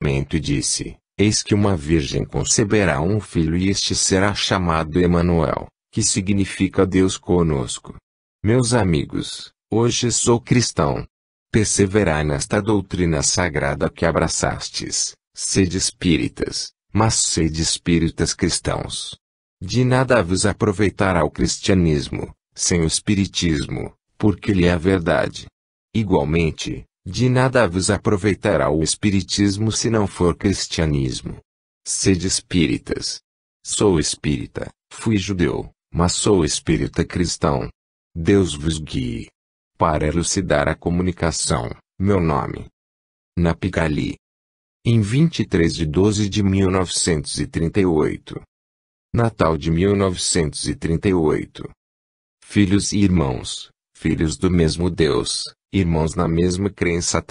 e disse: Eis que uma virgem conceberá um filho e este será chamado Emanuel, que significa Deus conosco. Meus amigos, hoje sou cristão. Perseverai nesta doutrina sagrada que abraçastes, sede espíritas, mas sede espíritas cristãos. De nada vos aproveitará o cristianismo, sem o espiritismo, porque ele é a verdade. Igualmente, de nada vos aproveitará o espiritismo se não for cristianismo. Sede espíritas. Sou espírita, fui judeu, mas sou espírita cristão. Deus vos guie. Para elucidar a comunicação, meu nome. Napigali. Em 23 de 12 de 1938. Natal de 1938. Filhos e irmãos, filhos do mesmo Deus, irmãos na mesma crença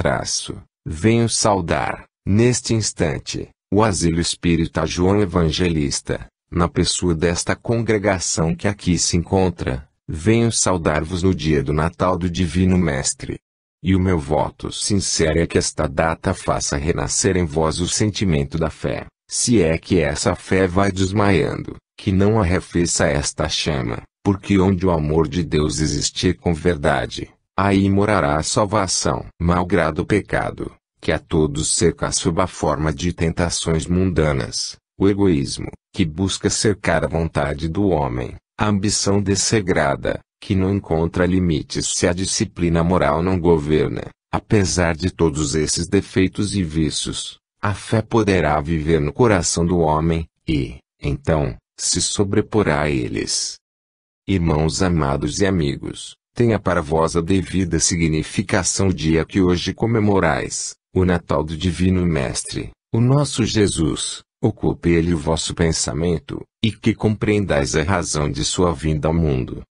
venho saudar, neste instante, o Asilo Espírita João Evangelista, na pessoa desta congregação que aqui se encontra, venho saudar-vos no dia do Natal do Divino Mestre. E o meu voto sincero é que esta data faça renascer em vós o sentimento da fé, se é que essa fé vai desmaiando, que não arrefeça esta chama, porque onde o amor de Deus existir com verdade, aí morará a salvação. Malgrado o pecado, que a todos cerca sob a forma de tentações mundanas, o egoísmo, que busca cercar a vontade do homem, a ambição desregrada, que não encontra limites se a disciplina moral não governa, apesar de todos esses defeitos e vícios, a fé poderá viver no coração do homem, e, então, se sobreporá a eles. Irmãos amados e amigos, tenha para vós a devida significação o dia que hoje comemorais, o Natal do Divino Mestre, o nosso Jesus. Ocupe ele o vosso pensamento, e que compreendais a razão de sua vinda ao mundo.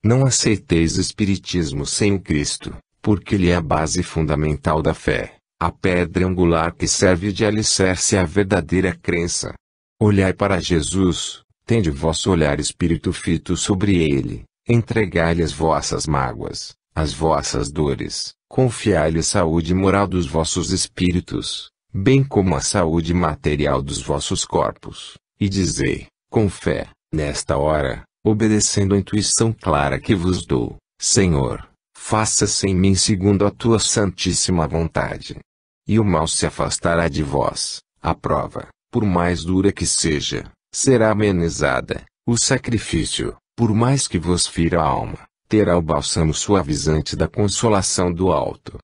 Não aceiteis o Espiritismo sem o Cristo, porque ele é a base fundamental da fé, a pedra angular que serve de alicerce à verdadeira crença. Olhai para Jesus, tende vosso olhar espírito fito sobre ele, entregai-lhe as vossas mágoas, as vossas dores, confiai-lhe a saúde moral dos vossos espíritos, bem como a saúde material dos vossos corpos, e dizei, com fé, nesta hora, obedecendo a intuição clara que vos dou, Senhor, faça-se em mim segundo a tua santíssima vontade. E o mal se afastará de vós, a prova, por mais dura que seja, será amenizada, o sacrifício, por mais que vos fira a alma, terá o bálsamo suavizante da consolação do alto.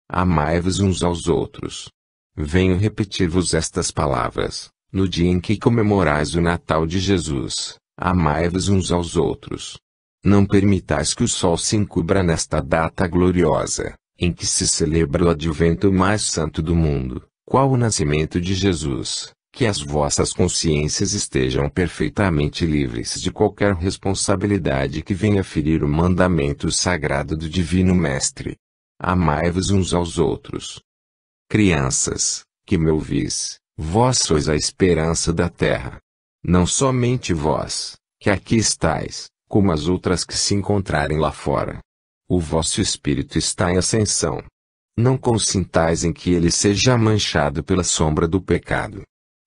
Amai-vos uns aos outros. Venho repetir-vos estas palavras, no dia em que comemorais o Natal de Jesus, amai-vos uns aos outros. Não permitais que o sol se encubra nesta data gloriosa, em que se celebra o advento mais santo do mundo, qual o nascimento de Jesus, que as vossas consciências estejam perfeitamente livres de qualquer responsabilidade que venha ferir o mandamento sagrado do Divino Mestre. Amai-vos uns aos outros. Crianças, que me ouvis, vós sois a esperança da terra. Não somente vós, que aqui estáis, como as outras que se encontrarem lá fora. O vosso espírito está em ascensão. Não consintais em que ele seja manchado pela sombra do pecado.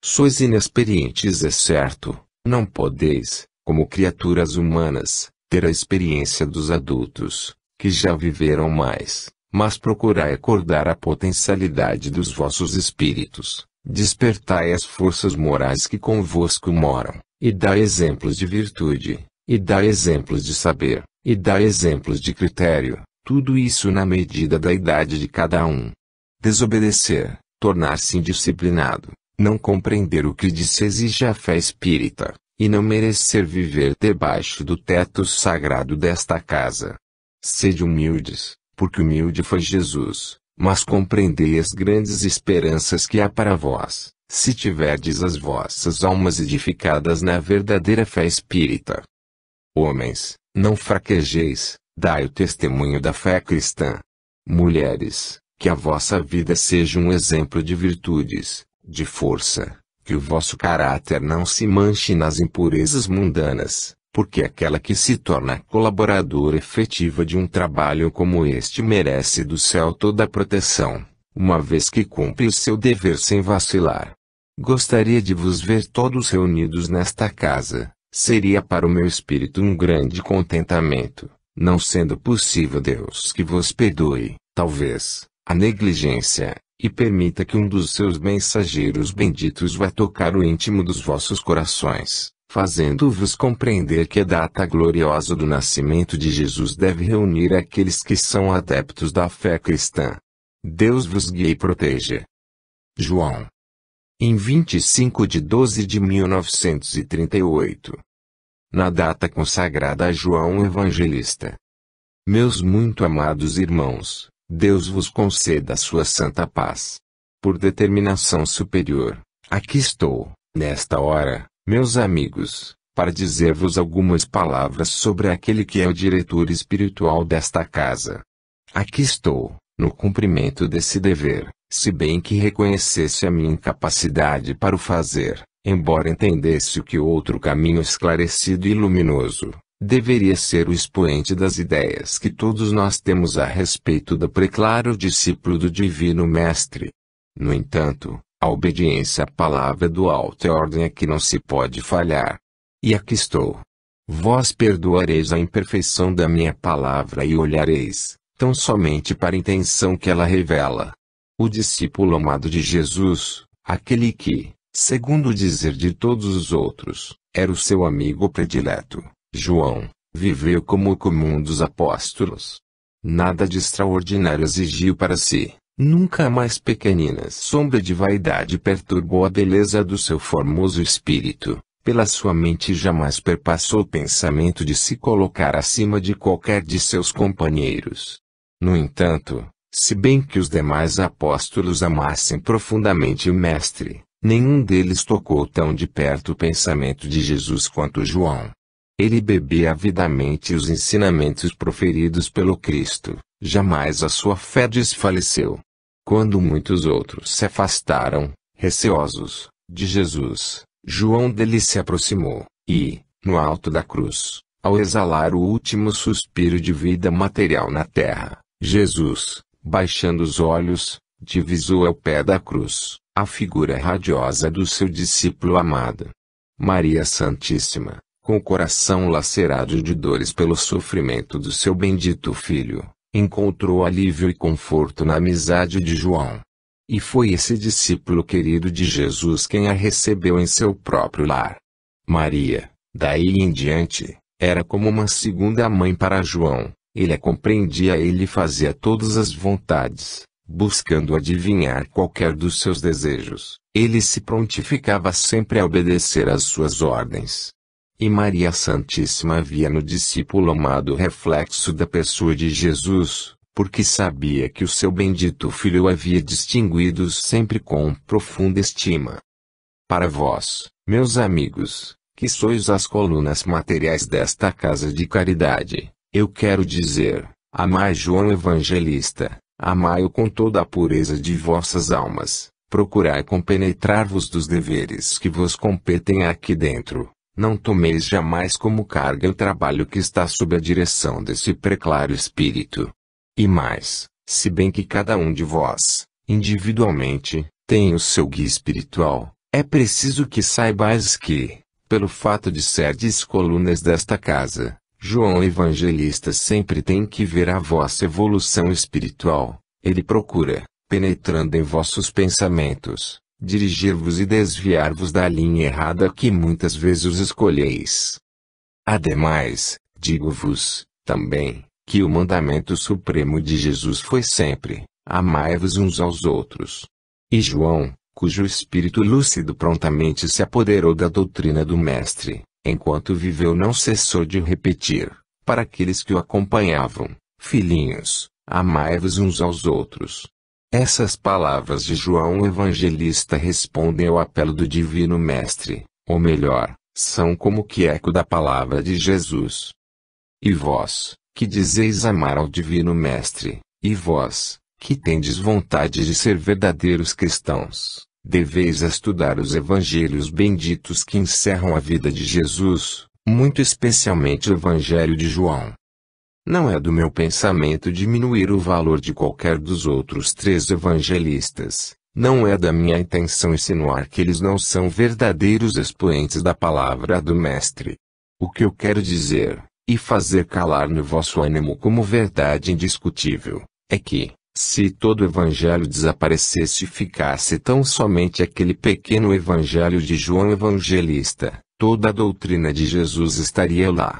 Sois inexperientes, é certo, não podeis, como criaturas humanas, ter a experiência dos adultos, que já viveram mais. Mas procurai acordar a potencialidade dos vossos espíritos, despertai as forças morais que convosco moram, e dai exemplos de virtude, e dai exemplos de saber, e dai exemplos de critério, tudo isso na medida da idade de cada um. Desobedecer, tornar-se indisciplinado, não compreender o que se exige a fé espírita, e não merecer viver debaixo do teto sagrado desta casa. Sede humildes, porque humilde foi Jesus, mas compreendei as grandes esperanças que há para vós, se tiverdes as vossas almas edificadas na verdadeira fé espírita. Homens, não fraquejeis, dai o testemunho da fé cristã. Mulheres, que a vossa vida seja um exemplo de virtudes, de força, que o vosso caráter não se manche nas impurezas mundanas, porque aquela que se torna colaboradora efetiva de um trabalho como este merece do céu toda a proteção, uma vez que cumpre o seu dever sem vacilar. Gostaria de vos ver todos reunidos nesta casa, seria para o meu espírito um grande contentamento, não sendo possível Deus que vos perdoe, talvez, a negligência, e permita que um dos seus mensageiros benditos vá tocar o íntimo dos vossos corações, fazendo-vos compreender que a data gloriosa do nascimento de Jesus deve reunir aqueles que são adeptos da fé cristã. Deus vos guie e proteja. João. Em 25 de 12 de 1938. Na data consagrada a João Evangelista. Meus muito amados irmãos, Deus vos conceda a sua santa paz. Por determinação superior, aqui estou, nesta hora, meus amigos, para dizer-vos algumas palavras sobre aquele que é o diretor espiritual desta casa. Aqui estou, no cumprimento desse dever, se bem que reconhecesse a minha incapacidade para o fazer, embora entendesse que outro caminho esclarecido e luminoso deveria ser o expoente das ideias que todos nós temos a respeito do preclaro discípulo do Divino Mestre. No entanto, a obediência à palavra do alto é ordem a que não se pode falhar. E aqui estou. Vós perdoareis a imperfeição da minha palavra e olhareis, tão somente para a intenção que ela revela. O discípulo amado de Jesus, aquele que, segundo o dizer de todos os outros, era o seu amigo predileto, João, viveu como o comum dos apóstolos. Nada de extraordinário exigiu para si, nunca a mais pequenina sombra de vaidade perturbou a beleza do seu formoso espírito, pela sua mente jamais perpassou o pensamento de se colocar acima de qualquer de seus companheiros. No entanto, se bem que os demais apóstolos amassem profundamente o Mestre, nenhum deles tocou tão de perto o pensamento de Jesus quanto João. Ele bebia avidamente os ensinamentos proferidos pelo Cristo, jamais a sua fé desfaleceu. Quando muitos outros se afastaram, receosos, de Jesus, João dele se aproximou, e, no alto da cruz, ao exalar o último suspiro de vida material na terra, Jesus, baixando os olhos, divisou ao pé da cruz a figura radiosa do seu discípulo amado. Maria Santíssima, com o coração lacerado de dores pelo sofrimento do seu bendito filho, encontrou alívio e conforto na amizade de João. E foi esse discípulo querido de Jesus quem a recebeu em seu próprio lar. Maria, daí em diante, era como uma segunda mãe para João. Ele a compreendia e lhe fazia todas as vontades, buscando adivinhar qualquer dos seus desejos. Ele se prontificava sempre a obedecer às suas ordens. E Maria Santíssima via no discípulo amado o reflexo da pessoa de Jesus, porque sabia que o seu bendito filho o havia distinguido sempre com profunda estima. Para vós, meus amigos, que sois as colunas materiais desta casa de caridade, eu quero dizer, amai João Evangelista, amai-o com toda a pureza de vossas almas, procurai compenetrar-vos dos deveres que vos competem aqui dentro. Não tomeis jamais como carga o trabalho que está sob a direção desse preclaro espírito. E mais, se bem que cada um de vós, individualmente, tem o seu guia espiritual, é preciso que saibais que, pelo fato de serdes colunas desta casa, João Evangelista sempre tem que ver a vossa evolução espiritual. Ele procura, penetrando em vossos pensamentos, dirigir-vos e desviar-vos da linha errada que muitas vezes os escolheis. Ademais, digo-vos, também, que o mandamento supremo de Jesus foi sempre, amai-vos uns aos outros. E João, cujo espírito lúcido prontamente se apoderou da doutrina do Mestre, enquanto viveu não cessou de repetir, para aqueles que o acompanhavam, filhinhos, amai-vos uns aos outros. Essas palavras de João Evangelista respondem ao apelo do Divino Mestre, ou melhor, são como que eco da palavra de Jesus. E vós, que dizeis amar ao Divino Mestre, e vós, que tendes vontade de ser verdadeiros cristãos, deveis estudar os evangelhos benditos que encerram a vida de Jesus, muito especialmente o Evangelho de João. Não é do meu pensamento diminuir o valor de qualquer dos outros 3 evangelistas. Não é da minha intenção insinuar que eles não são verdadeiros expoentes da palavra do Mestre. O que eu quero dizer, e fazer calar no vosso ânimo como verdade indiscutível, é que, se todo o evangelho desaparecesse e ficasse tão somente aquele pequeno evangelho de João Evangelista, toda a doutrina de Jesus estaria lá.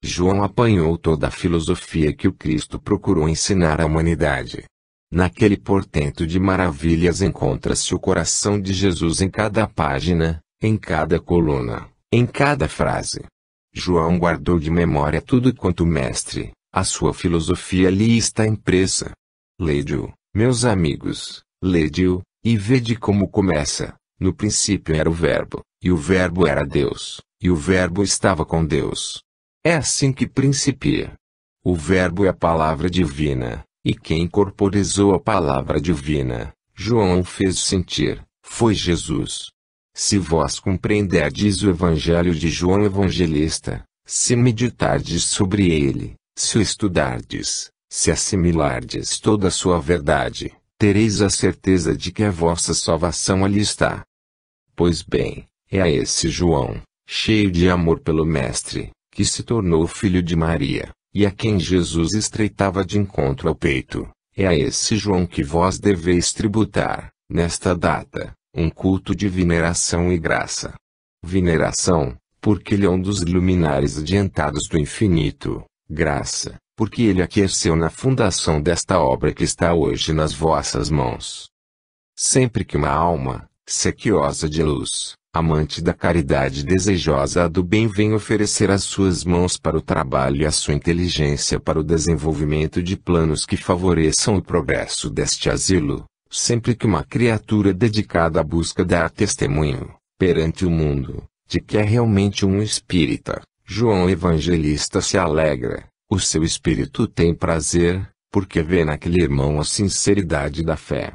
João apanhou toda a filosofia que o Cristo procurou ensinar à humanidade. Naquele portento de maravilhas encontra-se o coração de Jesus em cada página, em cada coluna, em cada frase. João guardou de memória tudo quanto o Mestre, a sua filosofia lhe está impressa. Lede-o, meus amigos, lede-o, e vede como começa. No princípio era o Verbo, e o Verbo era Deus, e o Verbo estava com Deus. É assim que principia. O Verbo é a palavra divina, e quem incorporizou a palavra divina, João o fez sentir, foi Jesus. Se vós compreenderdes o Evangelho de João Evangelista, se meditardes sobre ele, se o estudardes, se assimilardes toda a sua verdade, tereis a certeza de que a vossa salvação ali está. Pois bem, é a esse João, cheio de amor pelo Mestre, que se tornou filho de Maria, e a quem Jesus estreitava de encontro ao peito, é a esse João que vós deveis tributar, nesta data, um culto de veneração e graça. Veneração, porque ele é um dos luminares adiantados do infinito; graça, porque ele aqueceu na fundação desta obra que está hoje nas vossas mãos. Sempre que uma alma, sequiosa de luz, amante da caridade e desejosa do bem vem oferecer as suas mãos para o trabalho e a sua inteligência para o desenvolvimento de planos que favoreçam o progresso deste asilo, sempre que uma criatura dedicada à busca dá testemunho, perante o mundo, de que é realmente um espírita, João Evangelista se alegra, o seu espírito tem prazer, porque vê naquele irmão a sinceridade da fé.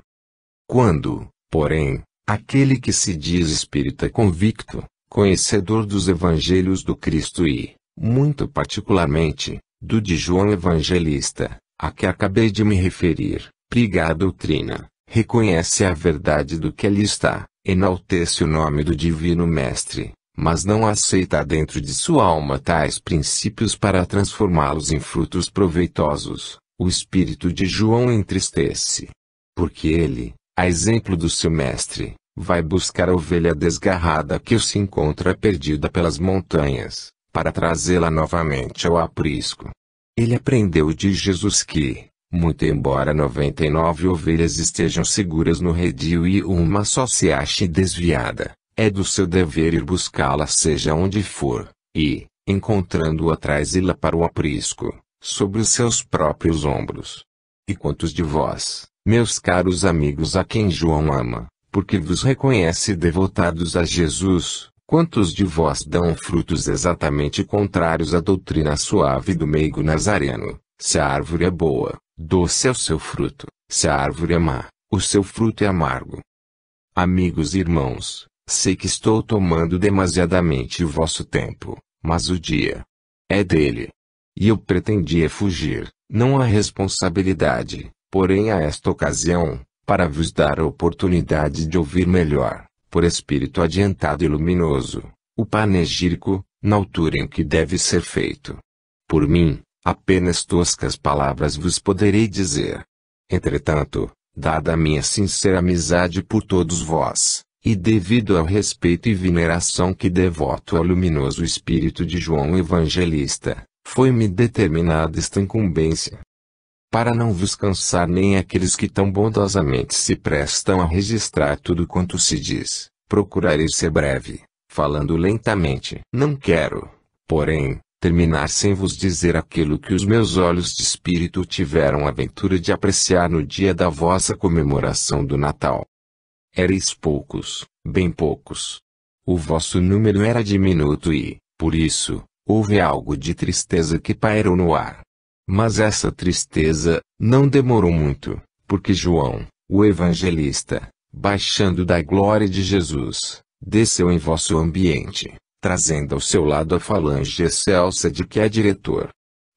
Quando, porém, aquele que se diz espírita convicto, conhecedor dos evangelhos do Cristo e, muito particularmente, do de João Evangelista, a que acabei de me referir, priga a doutrina, reconhece a verdade do que ali está, enaltece o nome do Divino Mestre, mas não aceita dentro de sua alma tais princípios para transformá-los em frutos proveitosos, o espírito de João entristece. Porque ele, a exemplo do seu mestre, vai buscar a ovelha desgarrada que se encontra perdida pelas montanhas, para trazê-la novamente ao aprisco. Ele aprendeu de Jesus que, muito embora 99 ovelhas estejam seguras no redil e uma só se ache desviada, é do seu dever ir buscá-la seja onde for, e, encontrando-a trazê-la para o aprisco, sobre os seus próprios ombros. E quantos de vós, meus caros amigos a quem João ama, porque vos reconhece devotados a Jesus, quantos de vós dão frutos exatamente contrários à doutrina suave do meigo nazareno? Se a árvore é boa, doce é o seu fruto; se a árvore é má, o seu fruto é amargo. Amigos e irmãos, sei que estou tomando demasiadamente o vosso tempo, mas o dia é dele. E eu pretendia fugir, não à responsabilidade, porém a esta ocasião, para vos dar a oportunidade de ouvir melhor, por espírito adiantado e luminoso, o panegírico, na altura em que deve ser feito. Por mim, apenas toscas palavras vos poderei dizer. Entretanto, dada a minha sincera amizade por todos vós, e devido ao respeito e veneração que devoto ao luminoso espírito de João Evangelista, foi-me determinada esta incumbência. Para não vos cansar nem aqueles que tão bondosamente se prestam a registrar tudo quanto se diz, procurarei ser breve, falando lentamente. Não quero, porém, terminar sem vos dizer aquilo que os meus olhos de espírito tiveram a ventura de apreciar no dia da vossa comemoração do Natal. Erais poucos, bem poucos. O vosso número era diminuto e, por isso, houve algo de tristeza que pairou no ar. Mas essa tristeza não demorou muito, porque João, o Evangelista, baixando da glória de Jesus, desceu em vosso ambiente, trazendo ao seu lado a falange excelsa de que é diretor.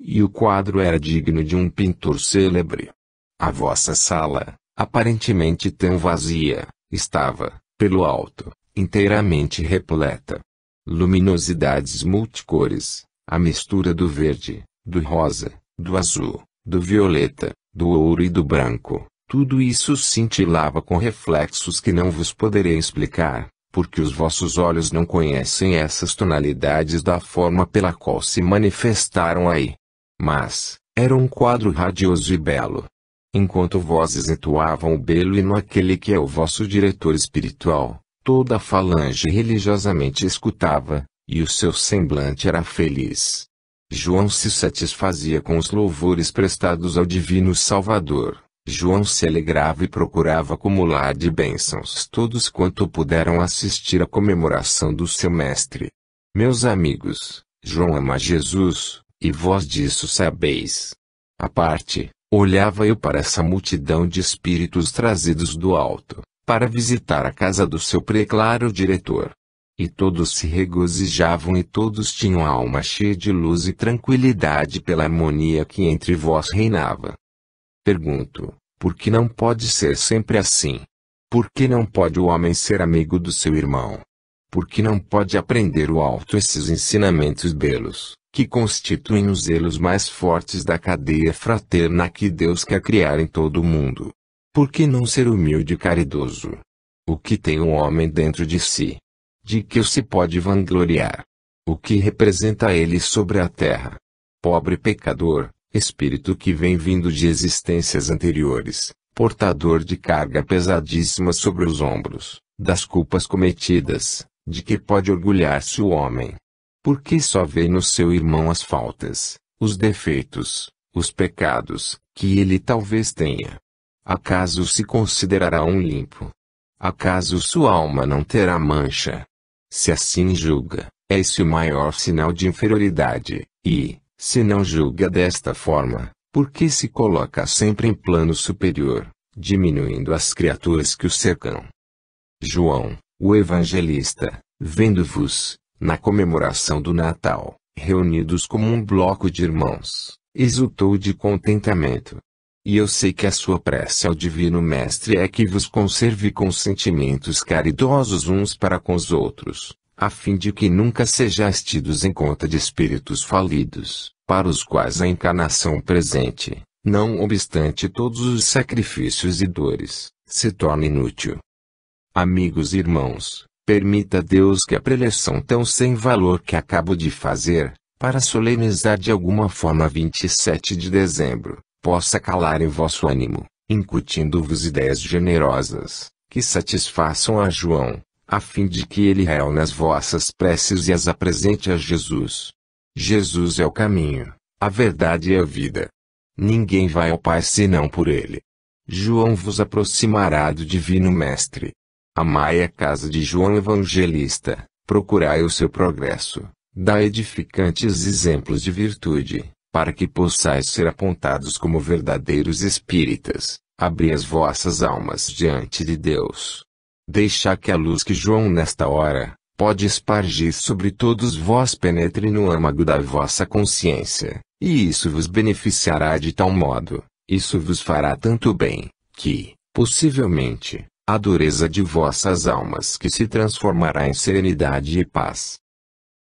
e o quadro era digno de um pintor célebre. A vossa sala, aparentemente tão vazia, estava, pelo alto, inteiramente repleta. Luminosidades multicores, a mistura do verde, do rosa, do azul, do violeta, do ouro e do branco, tudo isso cintilava com reflexos que não vos poderei explicar, porque os vossos olhos não conhecem essas tonalidades da forma pela qual se manifestaram aí. Mas, era um quadro radioso e belo. Enquanto vozes entoavam o belo hino àquele que é o vosso diretor espiritual, toda a falange religiosamente escutava, e o seu semblante era feliz. João se satisfazia com os louvores prestados ao Divino Salvador. João se alegrava e procurava acumular de bênçãos todos quanto puderam assistir à comemoração do seu mestre. Meus amigos, João ama Jesus, e vós disso sabeis. À parte, olhava eu para essa multidão de espíritos trazidos do alto, para visitar a casa do seu preclaro diretor. E todos se regozijavam e todos tinham a alma cheia de luz e tranquilidade pela harmonia que entre vós reinava. Pergunto, por que não pode ser sempre assim? Por que não pode o homem ser amigo do seu irmão? Por que não pode aprender o alto esses ensinamentos belos, que constituem os elos mais fortes da cadeia fraterna que Deus quer criar em todo o mundo? Por que não ser humilde e caridoso? O que tem o homem dentro de si? De que se pode vangloriar? O que representa ele sobre a terra? Pobre pecador, espírito que vem vindo de existências anteriores, portador de carga pesadíssima sobre os ombros, das culpas cometidas, de que pode orgulhar-se o homem? Porque só vê no seu irmão as faltas, os defeitos, os pecados, que ele talvez tenha. Acaso se considerará um limpo? Acaso sua alma não terá mancha? Se assim julga, é esse o maior sinal de inferioridade, e, se não julga desta forma, por que se coloca sempre em plano superior, diminuindo as criaturas que o cercam? João, o evangelista, vendo-vos, na comemoração do Natal, reunidos como um bloco de irmãos, exultou de contentamento. E eu sei que a sua prece ao Divino Mestre é que vos conserve com sentimentos caridosos uns para com os outros, a fim de que nunca sejais tidos em conta de espíritos falidos, para os quais a encarnação presente, não obstante todos os sacrifícios e dores, se torna inútil. Amigos e irmãos, permita Deus que a preleção tão sem valor que acabo de fazer, para solenizar de alguma forma 27 de dezembro, possa calar em vosso ânimo, incutindo-vos ideias generosas, que satisfaçam a João, a fim de que ele real nas vossas preces e as apresente a Jesus. Jesus é o caminho, a verdade e a vida. Ninguém vai ao Pai senão por ele. João vos aproximará do Divino Mestre. Amai a casa de João Evangelista, procurai o seu progresso, dai edificantes exemplos de virtude, para que possais ser apontados como verdadeiros espíritas, abri as vossas almas diante de Deus. Deixai que a luz que João nesta hora, pode espargir sobre todos vós penetre no âmago da vossa consciência, e isso vos beneficiará de tal modo, isso vos fará tanto bem, que, possivelmente, a dureza de vossas almas que se transformará em serenidade e paz.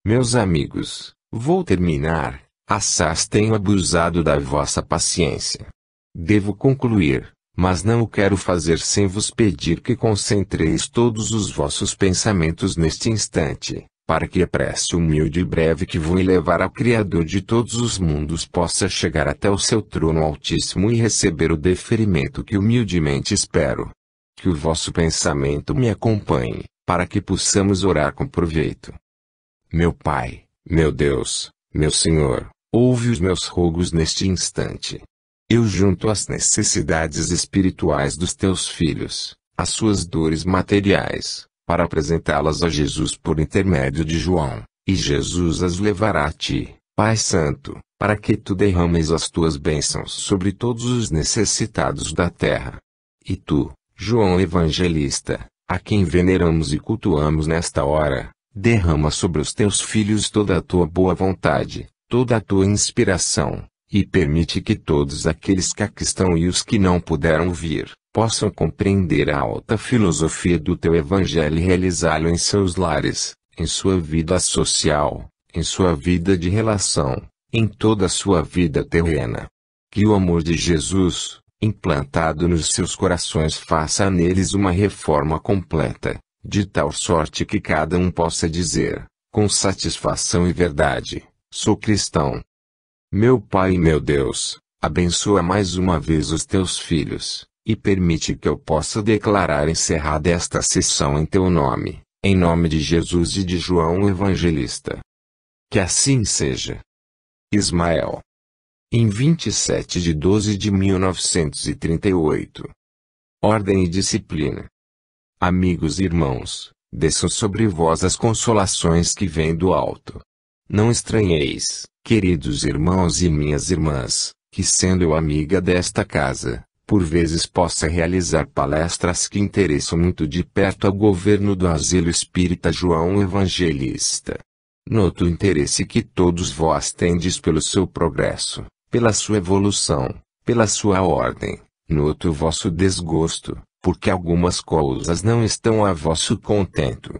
Meus amigos, vou terminar. Assaz tenho abusado da vossa paciência. Devo concluir, mas não o quero fazer sem vos pedir que concentreis todos os vossos pensamentos neste instante, para que a prece humilde e breve que vou elevar ao Criador de todos os mundos possa chegar até o seu trono altíssimo e receber o deferimento que humildemente espero. Que o vosso pensamento me acompanhe, para que possamos orar com proveito. Meu Pai, meu Deus, meu Senhor, ouve os meus rogos neste instante. Eu junto as necessidades espirituais dos teus filhos, as suas dores materiais, para apresentá-las a Jesus por intermédio de João, e Jesus as levará a ti, Pai Santo, para que tu derrames as tuas bênçãos sobre todos os necessitados da terra. E tu, João Evangelista, a quem veneramos e cultuamos nesta hora, derrama sobre os teus filhos toda a tua boa vontade, toda a tua inspiração, e permite que todos aqueles que aqui estão e os que não puderam vir, possam compreender a alta filosofia do teu evangelho e realizá-lo em seus lares, em sua vida social, em sua vida de relação, em toda a sua vida terrena. Que o amor de Jesus, implantado nos seus corações, faça neles uma reforma completa, de tal sorte que cada um possa dizer, com satisfação e verdade: sou cristão. Meu Pai e meu Deus, abençoa mais uma vez os teus filhos, e permite que eu possa declarar encerrada esta sessão em teu nome, em nome de Jesus e de João o Evangelista. Que assim seja. Ismael. Em 27/12/1938. Ordem e disciplina. Amigos e irmãos, desçam sobre vós as consolações que vêm do alto. Não estranheis, queridos irmãos e minhas irmãs, que sendo eu amiga desta casa, por vezes possa realizar palestras que interessam muito de perto ao governo do Asilo Espírita João Evangelista. Noto o interesse que todos vós tendes pelo seu progresso, pela sua evolução, pela sua ordem. Noto o vosso desgosto, porque algumas coisas não estão a vosso contento.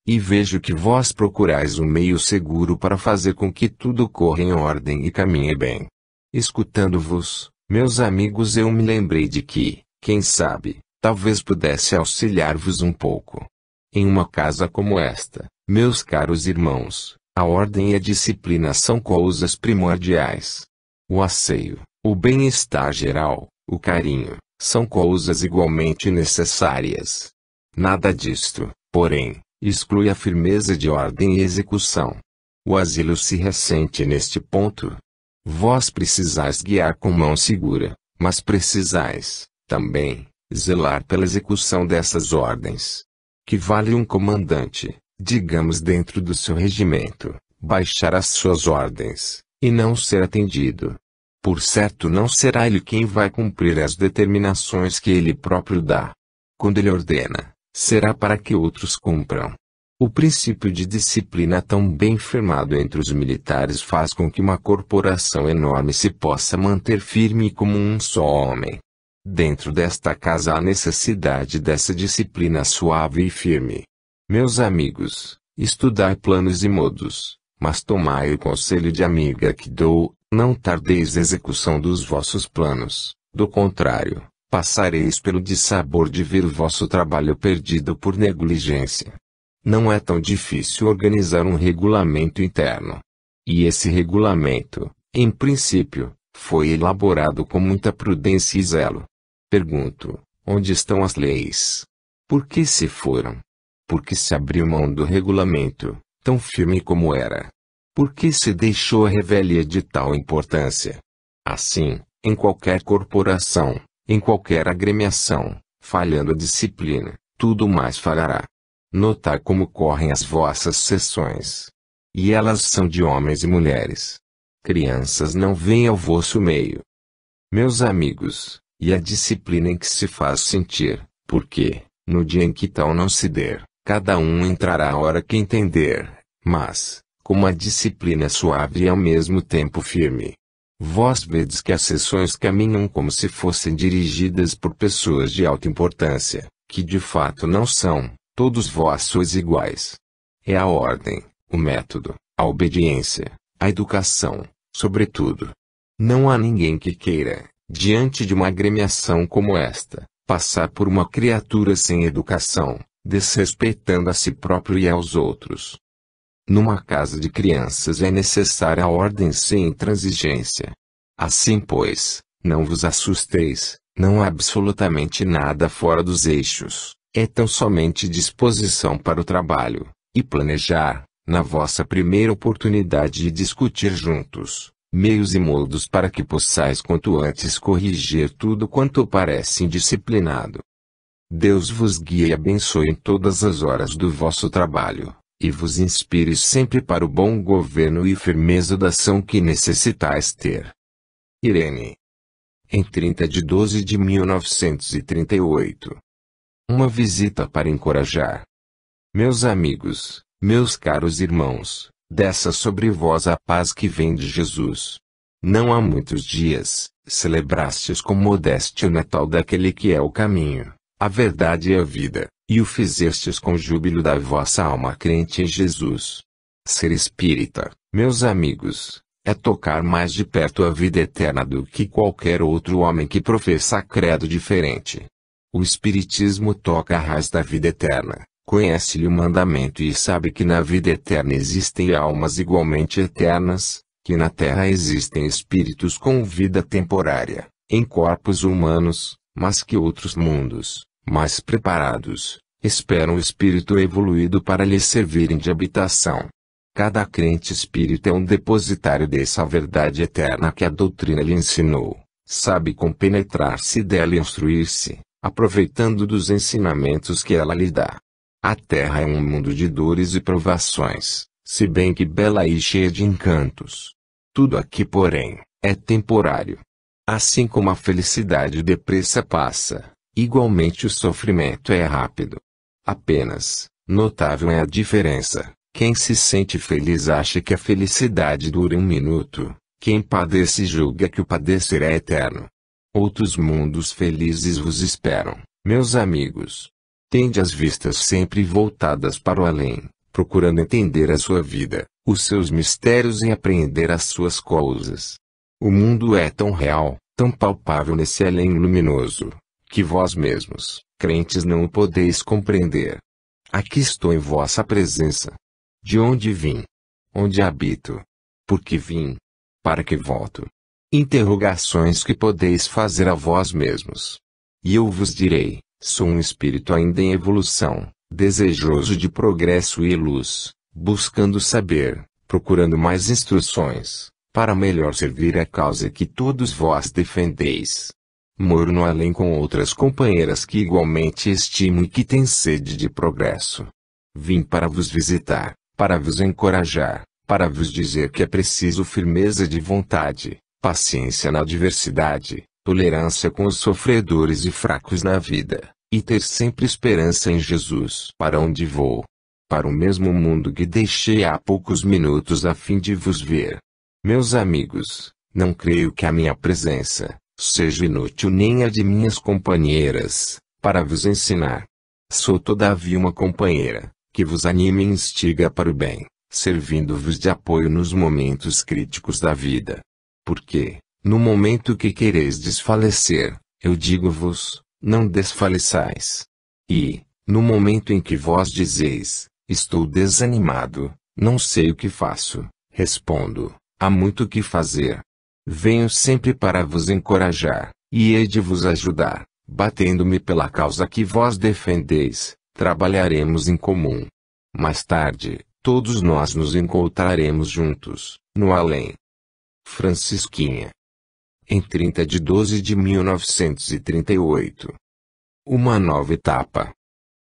E vejo que vós procurais um meio seguro para fazer com que tudo corra em ordem e caminhe bem. Escutando-vos, meus amigos, eu me lembrei de que, quem sabe, talvez pudesse auxiliar-vos um pouco. Em uma casa como esta, meus caros irmãos, a ordem e a disciplina são coisas primordiais. O asseio, o bem-estar geral, o carinho, são coisas igualmente necessárias. Nada disto, porém, exclui a firmeza de ordem e execução. O asilo se ressente neste ponto. Vós precisais guiar com mão segura, mas precisais, também, zelar pela execução dessas ordens. Que vale um comandante, digamos dentro do seu regimento, baixar as suas ordens, e não ser atendido? Por certo não será ele quem vai cumprir as determinações que ele próprio dá. Quando ele ordena, será para que outros cumpram. O princípio de disciplina tão bem firmado entre os militares faz com que uma corporação enorme se possa manter firme como um só homem. Dentro desta casa há necessidade dessa disciplina suave e firme. Meus amigos, estudai planos e modos, mas tomai o conselho de amiga que dou, não tardeis a execução dos vossos planos, do contrário, passareis pelo dissabor de ver o vosso trabalho perdido por negligência. Não é tão difícil organizar um regulamento interno. E esse regulamento, em princípio, foi elaborado com muita prudência e zelo. Pergunto, onde estão as leis? Por que se foram? Por que se abriu mão do regulamento, tão firme como era? Por que se deixou a revelia de tal importância? Assim, em qualquer corporação, em qualquer agremiação, falhando a disciplina, tudo mais falhará. Notai como correm as vossas sessões. E elas são de homens e mulheres. Crianças não vêm ao vosso meio. Meus amigos, e a disciplina em que se faz sentir, porque, no dia em que tal não se der, cada um entrará a hora que entender, mas, como a disciplina é suave e ao mesmo tempo firme. Vós vedes que as sessões caminham como se fossem dirigidas por pessoas de alta importância, que de fato não são. Todos vós sois iguais. É a ordem, o método, a obediência, a educação, sobretudo. Não há ninguém que queira, diante de uma agremiação como esta, passar por uma criatura sem educação, desrespeitando a si próprio e aos outros. Numa casa de crianças é necessária a ordem sem intransigência. Assim pois, não vos assusteis, não há absolutamente nada fora dos eixos. É tão somente disposição para o trabalho, e planejar, na vossa primeira oportunidade de discutir juntos, meios e modos para que possais quanto antes corrigir tudo quanto parece indisciplinado. Deus vos guie e abençoe em todas as horas do vosso trabalho, e vos inspire sempre para o bom governo e firmeza da ação que necessitais ter. Irene. Em 30/12/1938. Uma visita para encorajar. Meus amigos, meus caros irmãos, desça sobre vós a paz que vem de Jesus. Não há muitos dias, celebrastes com modéstia o Natal daquele que é o caminho, a verdade e a vida, e o fizestes com júbilo da vossa alma crente em Jesus. Ser espírita, meus amigos, é tocar mais de perto a vida eterna do que qualquer outro homem que professa credo diferente. O espiritismo toca a raiz da vida eterna, conhece-lhe o mandamento e sabe que na vida eterna existem almas igualmente eternas, que na Terra existem espíritos com vida temporária, em corpos humanos, mas que outros mundos, mais preparados, esperam o espírito evoluído para lhes servirem de habitação. Cada crente espírita é um depositário dessa verdade eterna que a doutrina lhe ensinou, sabe compenetrar-se dela e instruir-se, aproveitando dos ensinamentos que ela lhe dá. A Terra é um mundo de dores e provações, se bem que bela e cheia de encantos. Tudo aqui, porém, é temporário. Assim como a felicidade depressa passa, igualmente o sofrimento é rápido. Apenas, notável é a diferença. Quem se sente feliz acha que a felicidade dura um minuto, quem padece julga que o padecer é eterno. Outros mundos felizes vos esperam, meus amigos. Tende as vistas sempre voltadas para o além, procurando entender a sua vida, os seus mistérios e apreender as suas coisas. O mundo é tão real, tão palpável nesse além luminoso, que vós mesmos, crentes, não o podeis compreender. Aqui estou em vossa presença. De onde vim? Onde habito? Por que vim? Para que volto? Interrogações que podeis fazer a vós mesmos. E eu vos direi, sou um espírito ainda em evolução, desejoso de progresso e luz, buscando saber, procurando mais instruções, para melhor servir a causa que todos vós defendeis. Moro no além com outras companheiras que igualmente estimo e que têm sede de progresso. Vim para vos visitar, para vos encorajar, para vos dizer que é preciso firmeza de vontade, paciência na adversidade, tolerância com os sofredores e fracos na vida, e ter sempre esperança em Jesus. Para onde vou? Para o mesmo mundo que deixei há poucos minutos a fim de vos ver. Meus amigos, não creio que a minha presença seja inútil nem a de minhas companheiras, para vos ensinar. Sou todavia uma companheira, que vos anima e instiga para o bem, servindo-vos de apoio nos momentos críticos da vida. Porque, no momento que quereis desfalecer, eu digo-vos, não desfaleçais. E, no momento em que vós dizeis, estou desanimado, não sei o que faço, respondo, há muito o que fazer. Venho sempre para vos encorajar, e hei de vos ajudar, batendo-me pela causa que vós defendeis. Trabalharemos em comum. Mais tarde, todos nós nos encontraremos juntos, no além. Francisquinha. Em 30 de 12 de 1938. Uma nova etapa.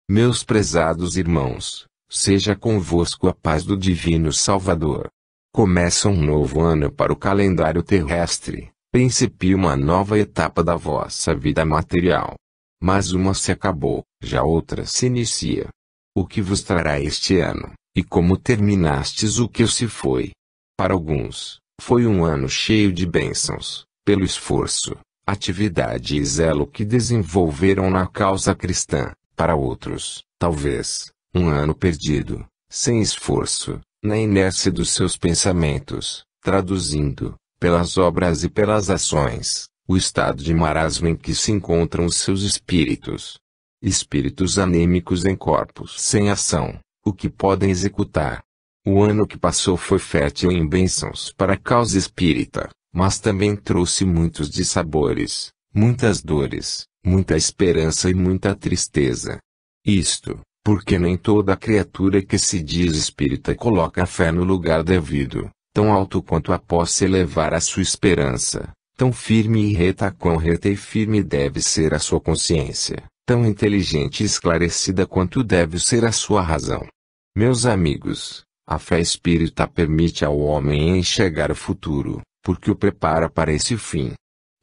Meus prezados irmãos, seja convosco a paz do Divino Salvador. Começa um novo ano para o calendário terrestre, principia uma nova etapa da vossa vida material. Mas uma se acabou, já outra se inicia. O que vos trará este ano, e como terminastes o que se foi? Para alguns, foi um ano cheio de bênçãos, pelo esforço, atividade e zelo que desenvolveram na causa cristã. Para outros, talvez, um ano perdido, sem esforço, na inércia dos seus pensamentos, traduzindo, pelas obras e pelas ações, o estado de marasmo em que se encontram os seus espíritos. Espíritos anêmicos em corpos sem ação, o que podem executar. O ano que passou foi fértil em bênçãos para a causa espírita, mas também trouxe muitos dissabores, muitas dores, muita esperança e muita tristeza. Isto, porque nem toda criatura que se diz espírita coloca a fé no lugar devido, tão alto quanto a possa elevar a sua esperança. Tão firme e reta quão reta e firme deve ser a sua consciência, tão inteligente e esclarecida quanto deve ser a sua razão. Meus amigos, a fé espírita permite ao homem enxergar o futuro, porque o prepara para esse fim.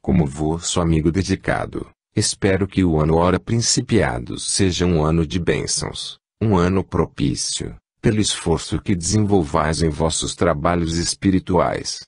Como vosso amigo dedicado, espero que o ano ora principiado seja um ano de bênçãos, um ano propício, pelo esforço que desenvolvais em vossos trabalhos espirituais.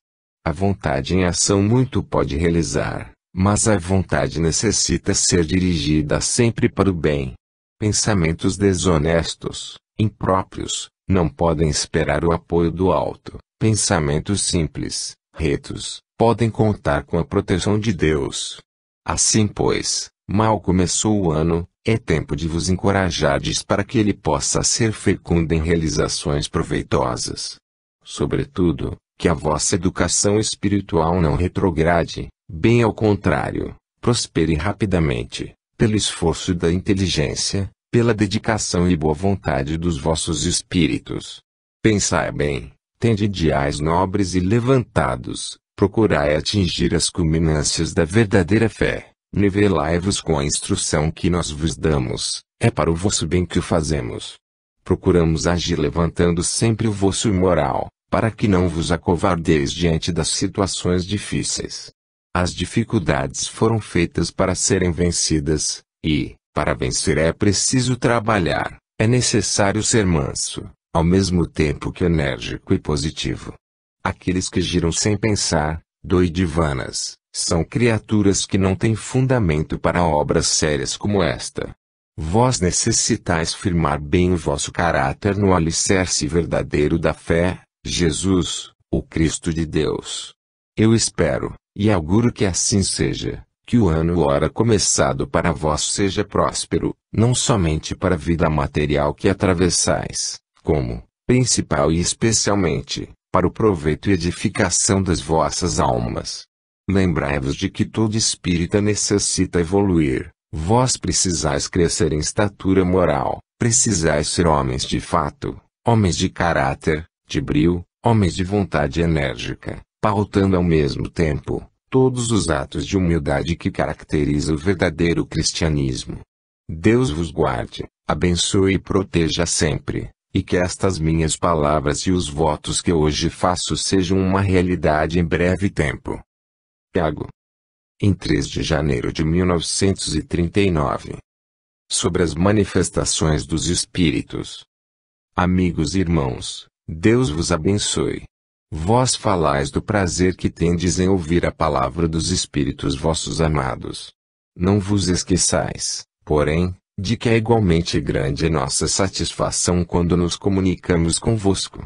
A vontade em ação muito pode realizar, mas a vontade necessita ser dirigida sempre para o bem. Pensamentos desonestos, impróprios, não podem esperar o apoio do alto. Pensamentos simples, retos, podem contar com a proteção de Deus. Assim pois, mal começou o ano, é tempo de vos encorajardes para que ele possa ser fecundo em realizações proveitosas. Sobretudo, que a vossa educação espiritual não retrograde, bem ao contrário, prospere rapidamente, pelo esforço da inteligência, pela dedicação e boa vontade dos vossos espíritos. Pensai bem, tende ideais nobres e levantados, procurai atingir as culminâncias da verdadeira fé, nivelai-vos com a instrução que nós vos damos, é para o vosso bem que o fazemos. Procuramos agir levantando sempre o vosso moral, para que não vos acovardeis diante das situações difíceis. As dificuldades foram feitas para serem vencidas, e, para vencer é preciso trabalhar, é necessário ser manso, ao mesmo tempo que enérgico e positivo. Aqueles que giram sem pensar, doidivanas, são criaturas que não têm fundamento para obras sérias como esta. Vós necessitais firmar bem o vosso caráter no alicerce verdadeiro da fé, Jesus, o Cristo de Deus. Eu espero, e auguro que assim seja, que o ano ora começado para vós seja próspero, não somente para a vida material que atravessais, como, principal e especialmente, para o proveito e edificação das vossas almas. Lembrai-vos de que todo espírita necessita evoluir, vós precisais crescer em estatura moral, precisais ser homens de fato, homens de caráter, de brio, homens de vontade enérgica, pautando ao mesmo tempo todos os atos de humildade que caracterizam o verdadeiro cristianismo. Deus vos guarde, abençoe e proteja sempre, e que estas minhas palavras e os votos que hoje faço sejam uma realidade em breve tempo. Tiago. Em 3 de janeiro de 1939. Sobre as manifestações dos Espíritos. Amigos e irmãos, Deus vos abençoe. Vós falais do prazer que tendes em ouvir a palavra dos Espíritos vossos amados. Não vos esqueçais, porém, de que é igualmente grande nossa satisfação quando nos comunicamos convosco.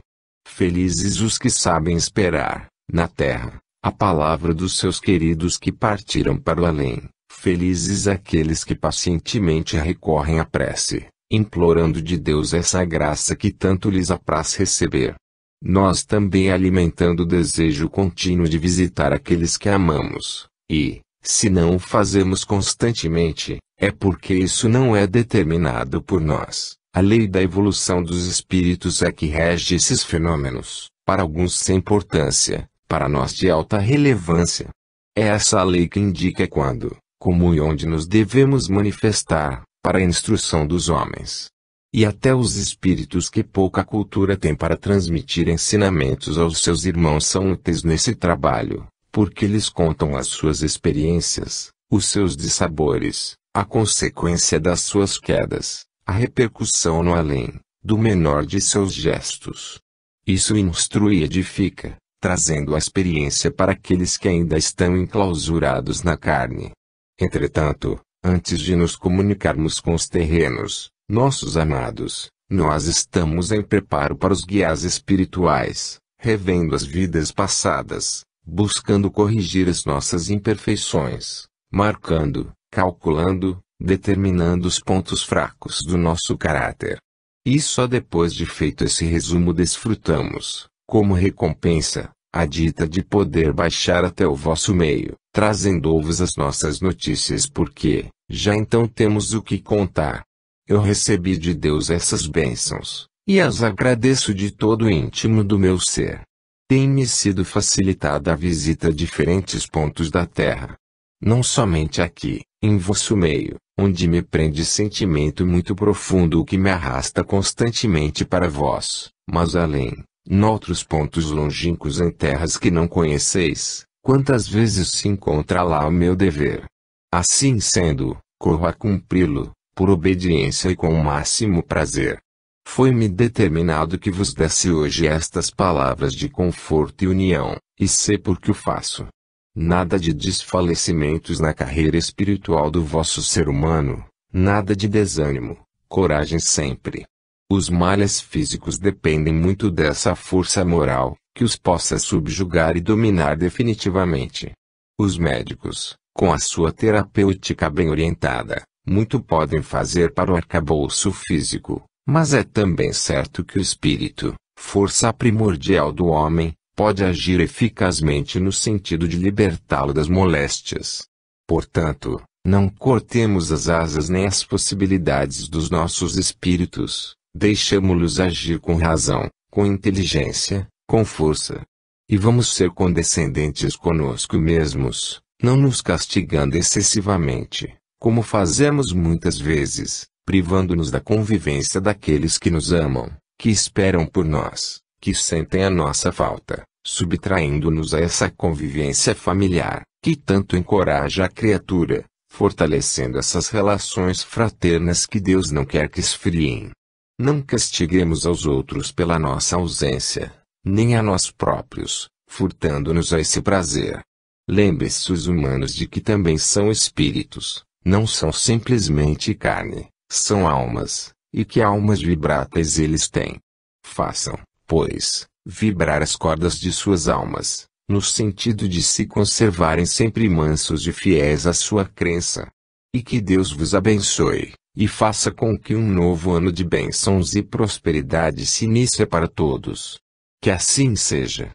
Felizes os que sabem esperar, na terra, a palavra dos seus queridos que partiram para o além. Felizes aqueles que pacientemente recorrem à prece, implorando de Deus essa graça que tanto lhes apraz receber. Nós também alimentando o desejo contínuo de visitar aqueles que amamos, e, se não o fazemos constantemente, é porque isso não é determinado por nós. A lei da evolução dos espíritos é que rege esses fenômenos, para alguns sem importância, para nós de alta relevância. É essa a lei que indica quando, como e onde nos devemos manifestar, para a instrução dos homens. E até os espíritos que pouca cultura têm para transmitir ensinamentos aos seus irmãos são úteis nesse trabalho, porque eles contam as suas experiências, os seus dissabores, a consequência das suas quedas, a repercussão no além, do menor de seus gestos. Isso instrui e edifica, trazendo a experiência para aqueles que ainda estão enclausurados na carne. Entretanto, antes de nos comunicarmos com os terrenos, nossos amados, nós estamos em preparo para os guias espirituais, revendo as vidas passadas, buscando corrigir as nossas imperfeições, marcando, calculando, determinando os pontos fracos do nosso caráter. E só depois de feito esse resumo desfrutamos, como recompensa, a dita de poder baixar até o vosso meio, trazendo-vos as nossas notícias porque, já então temos o que contar. Eu recebi de Deus essas bênçãos, e as agradeço de todo o íntimo do meu ser. Tem-me sido facilitada a visita a diferentes pontos da terra. Não somente aqui, em vosso meio, onde me prende sentimento muito profundo o que me arrasta constantemente para vós, mas além, noutros pontos longínquos em terras que não conheceis, quantas vezes se encontra lá o meu dever. Assim sendo, corro a cumpri-lo, por obediência e com o máximo prazer. Foi-me determinado que vos desse hoje estas palavras de conforto e união, e sei por que o faço. Nada de desfalecimentos na carreira espiritual do vosso ser humano, nada de desânimo, coragem sempre. Os males físicos dependem muito dessa força moral, que os possa subjugar e dominar definitivamente. Os médicos, com a sua terapêutica bem orientada, muito podem fazer para o arcabouço físico, mas é também certo que o espírito, força primordial do homem, pode agir eficazmente no sentido de libertá-lo das moléstias. Portanto, não cortemos as asas nem as possibilidades dos nossos espíritos, deixemo-los agir com razão, com inteligência, com força. E vamos ser condescendentes conosco mesmos, não nos castigando excessivamente, como fazemos muitas vezes, privando-nos da convivência daqueles que nos amam, que esperam por nós, que sentem a nossa falta, subtraindo-nos a essa convivência familiar, que tanto encoraja a criatura, fortalecendo essas relações fraternas que Deus não quer que esfriem. Não castiguemos aos outros pela nossa ausência, nem a nós próprios, furtando-nos a esse prazer. Lembre-se os humanos de que também são espíritos, não são simplesmente carne, são almas, e que almas vibráteis eles têm. Façam, pois, vibrar as cordas de suas almas, no sentido de se conservarem sempre mansos e fiéis à sua crença. E que Deus vos abençoe, e faça com que um novo ano de bênçãos e prosperidade se inicie para todos. Que assim seja.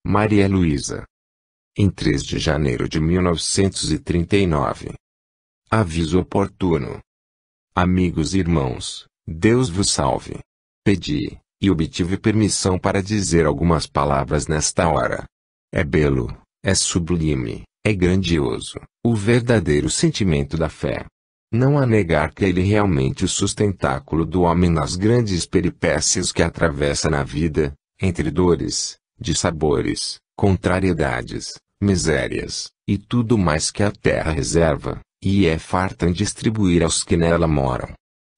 Maria Luísa. Em 3 de janeiro de 1939. Aviso oportuno. Amigos e irmãos, Deus vos salve. Pedi, e obtive permissão para dizer algumas palavras nesta hora. É belo, é sublime, é grandioso, o verdadeiro sentimento da fé. Não há negar que ele realmente o sustentáculo do homem nas grandes peripécias que atravessa na vida, entre dores, dissabores, contrariedades, misérias, e tudo mais que a terra reserva, e é farta em distribuir aos que nela moram.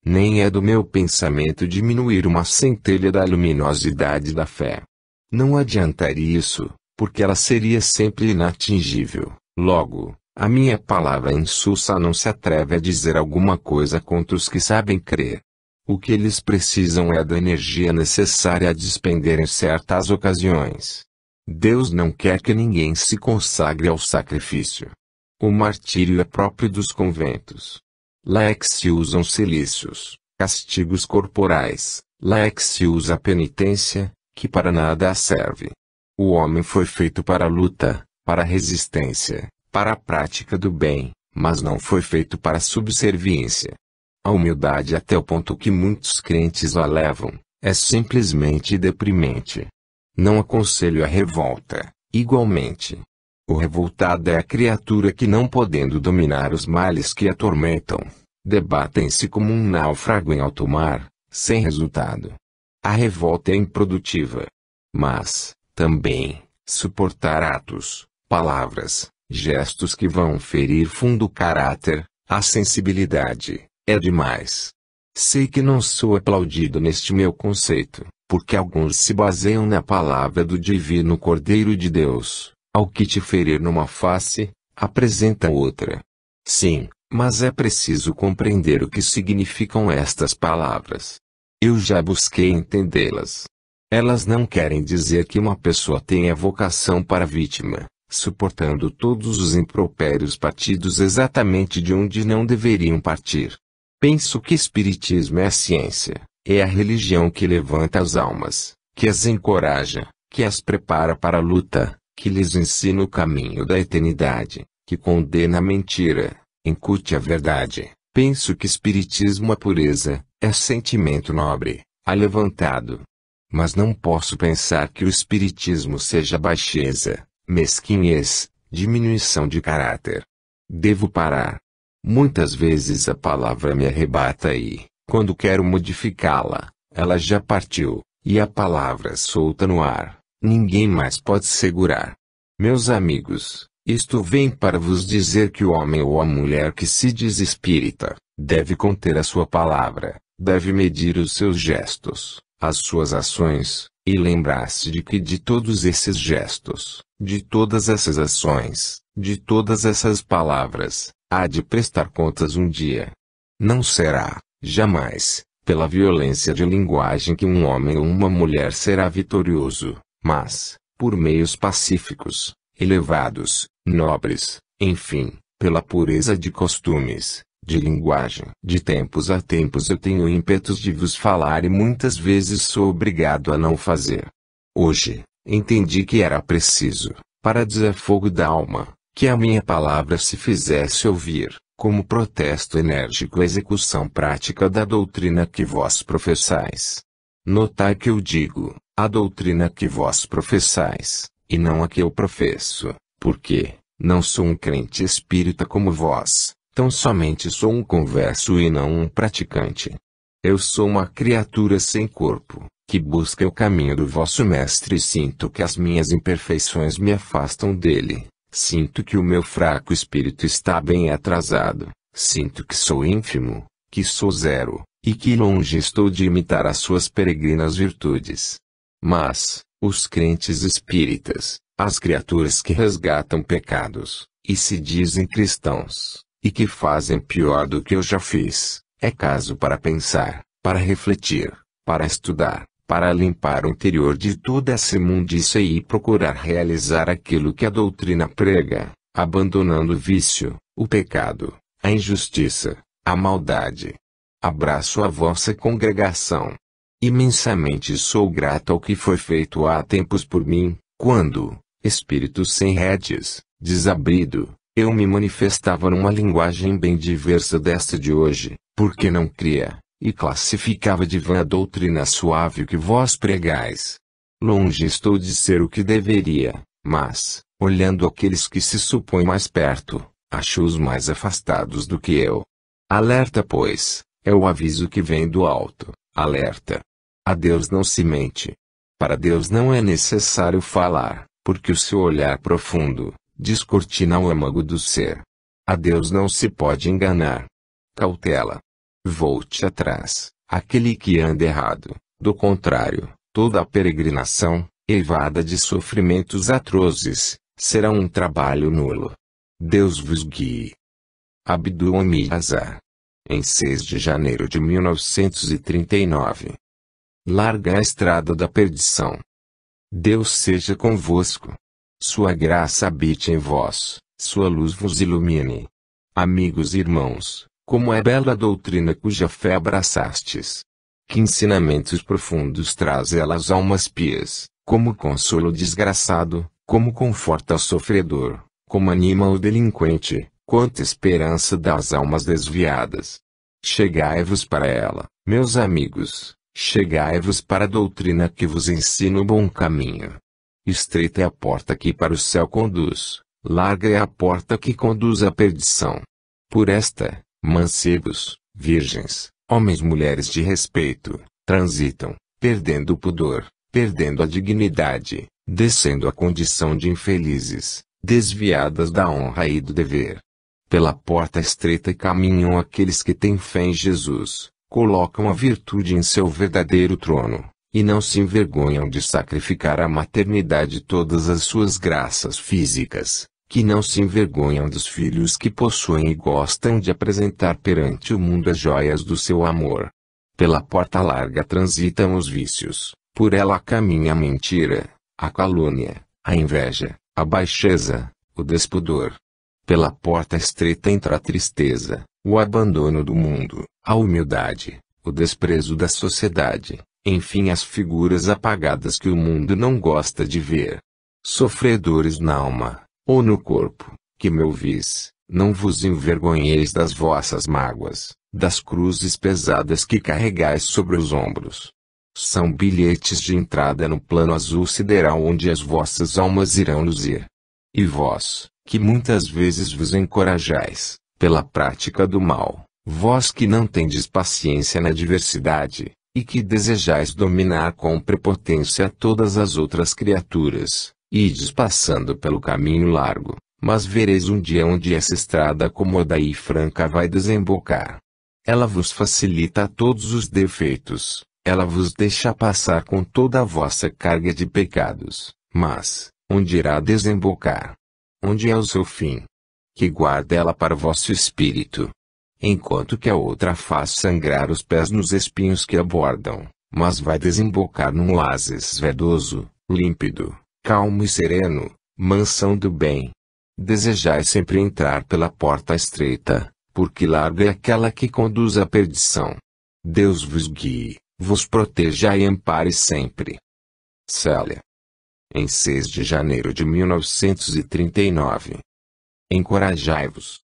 Nem é do meu pensamento diminuir uma centelha da luminosidade da fé. Não adiantaria isso, porque ela seria sempre inatingível. Logo, a minha palavra insulsa não se atreve a dizer alguma coisa contra os que sabem crer. O que eles precisam é da energia necessária a despender em certas ocasiões. Deus não quer que ninguém se consagre ao sacrifício. O martírio é próprio dos conventos. Lá é que se usam cilícios, castigos corporais, lá é que se usa a penitência, que para nada serve. O homem foi feito para a luta, para a resistência, para a prática do bem, mas não foi feito para a subserviência. A humildade até o ponto que muitos crentes a levam, é simplesmente deprimente. Não aconselho a revolta, igualmente. O revoltado é a criatura que não podendo dominar os males que atormentam, debatem-se como um náufrago em alto mar, sem resultado. A revolta é improdutiva. Mas, também, suportar atos, palavras, gestos que vão ferir fundo o caráter, a sensibilidade, é demais. Sei que não sou aplaudido neste meu conceito, porque alguns se baseiam na palavra do divino Cordeiro de Deus. Ao que te ferir numa face, apresenta outra. Sim, mas é preciso compreender o que significam estas palavras. Eu já busquei entendê-las. Elas não querem dizer que uma pessoa tenha vocação para vítima, suportando todos os impropérios partidos exatamente de onde não deveriam partir. Penso que espiritismo é a ciência, é a religião que levanta as almas, que as encoraja, que as prepara para a luta, que lhes ensina o caminho da eternidade, que condena a mentira, incute a verdade. Penso que espiritismo é pureza, é sentimento nobre, alevantado. Mas não posso pensar que o espiritismo seja baixeza, mesquinhez, diminuição de caráter. Devo parar. Muitas vezes a palavra me arrebata e, quando quero modificá-la, ela já partiu, e a palavra solta no ar. Ninguém mais pode segurar. Meus amigos, isto vem para vos dizer que o homem ou a mulher que se diz espírita, deve conter a sua palavra, deve medir os seus gestos, as suas ações, e lembrar-se de que de todos esses gestos, de todas essas ações, de todas essas palavras, há de prestar contas um dia. Não será, jamais, pela violência de linguagem que um homem ou uma mulher será vitorioso, mas, por meios pacíficos, elevados, nobres, enfim, pela pureza de costumes, de linguagem. De tempos a tempos eu tenho ímpetos de vos falar e muitas vezes sou obrigado a não fazer. Hoje, entendi que era preciso, para desafogo da alma, que a minha palavra se fizesse ouvir, como protesto enérgico à execução prática da doutrina que vós professais. Notai que eu digo, a doutrina que vós professais, e não a que eu professo, porque não sou um crente espírita como vós, tão somente sou um converso e não um praticante. Eu sou uma criatura sem corpo, que busca o caminho do vosso mestre e sinto que as minhas imperfeições me afastam dele. Sinto que o meu fraco espírito está bem atrasado, sinto que sou ínfimo, que sou zero, e que longe estou de imitar as suas peregrinas virtudes. Mas, os crentes espíritas, as criaturas que resgatam pecados, e se dizem cristãos, e que fazem pior do que eu já fiz, é caso para pensar, para refletir, para estudar, para limpar o interior de toda essa imundícia e procurar realizar aquilo que a doutrina prega, abandonando o vício, o pecado, a injustiça, a maldade. Abraço a vossa congregação. Imensamente sou grato ao que foi feito há tempos por mim, quando, espírito sem rédeas, desabrido, eu me manifestava numa linguagem bem diversa desta de hoje, porque não cria, e classificava de vã a doutrina suave que vós pregais. Longe estou de ser o que deveria, mas, olhando aqueles que se supõem mais perto, acho-os mais afastados do que eu. Alerta, pois, é o aviso que vem do alto, alerta. A Deus não se mente. Para Deus não é necessário falar, porque o seu olhar profundo, descortina o âmago do ser. A Deus não se pode enganar. Cautela. Volte atrás, aquele que anda errado, do contrário, toda a peregrinação, eivada de sofrimentos atrozes, será um trabalho nulo. Deus vos guie. Abdul-Hamid Azar. Em 6 de janeiro de 1939. Larga a estrada da perdição. Deus seja convosco. Sua graça habite em vós, sua luz vos ilumine. Amigos e irmãos, como é bela a doutrina cuja fé abraçastes. Que ensinamentos profundos traz ela às almas pias, como consolo ao desgraçado, como conforta ao sofredor, como anima o delinquente, quanta esperança dá às almas desviadas. Chegai-vos para ela, meus amigos, chegai-vos para a doutrina que vos ensina o bom caminho. Estreita é a porta que para o céu conduz, larga é a porta que conduz à perdição. Por esta, mancebos, virgens, homens e mulheres de respeito, transitam, perdendo o pudor, perdendo a dignidade, descendo à condição de infelizes, desviadas da honra e do dever. Pela porta estreita caminham aqueles que têm fé em Jesus, colocam a virtude em seu verdadeiro trono, e não se envergonham de sacrificar à maternidade todas as suas graças físicas, que não se envergonham dos filhos que possuem e gostam de apresentar perante o mundo as joias do seu amor. Pela porta larga transitam os vícios, por ela caminha a mentira, a calúnia, a inveja, a baixeza, o despudor. Pela porta estreita entra a tristeza, o abandono do mundo, a humildade, o desprezo da sociedade, enfim as figuras apagadas que o mundo não gosta de ver. Sofredores na alma, ou no corpo, que me ouvis, não vos envergonheis das vossas mágoas, das cruzes pesadas que carregais sobre os ombros. São bilhetes de entrada no plano azul sideral onde as vossas almas irão luzir. E vós, que muitas vezes vos encorajais, pela prática do mal, vós que não tendes paciência na adversidade, e que desejais dominar com prepotência todas as outras criaturas, ides passando pelo caminho largo, mas vereis um dia onde essa estrada cômoda e franca vai desembocar. Ela vos facilita todos os defeitos, ela vos deixa passar com toda a vossa carga de pecados, mas, onde irá desembocar? Onde é o seu fim? Que guarda ela para o vosso espírito. Enquanto que a outra faz sangrar os pés nos espinhos que abordam, mas vai desembocar num oásis verdoso, límpido, calmo e sereno, mansão do bem. Desejai sempre entrar pela porta estreita, porque larga é aquela que conduz à perdição. Deus vos guie, vos proteja e ampare sempre. Célia. Em 6 de janeiro de 1939. Encorajai-vos.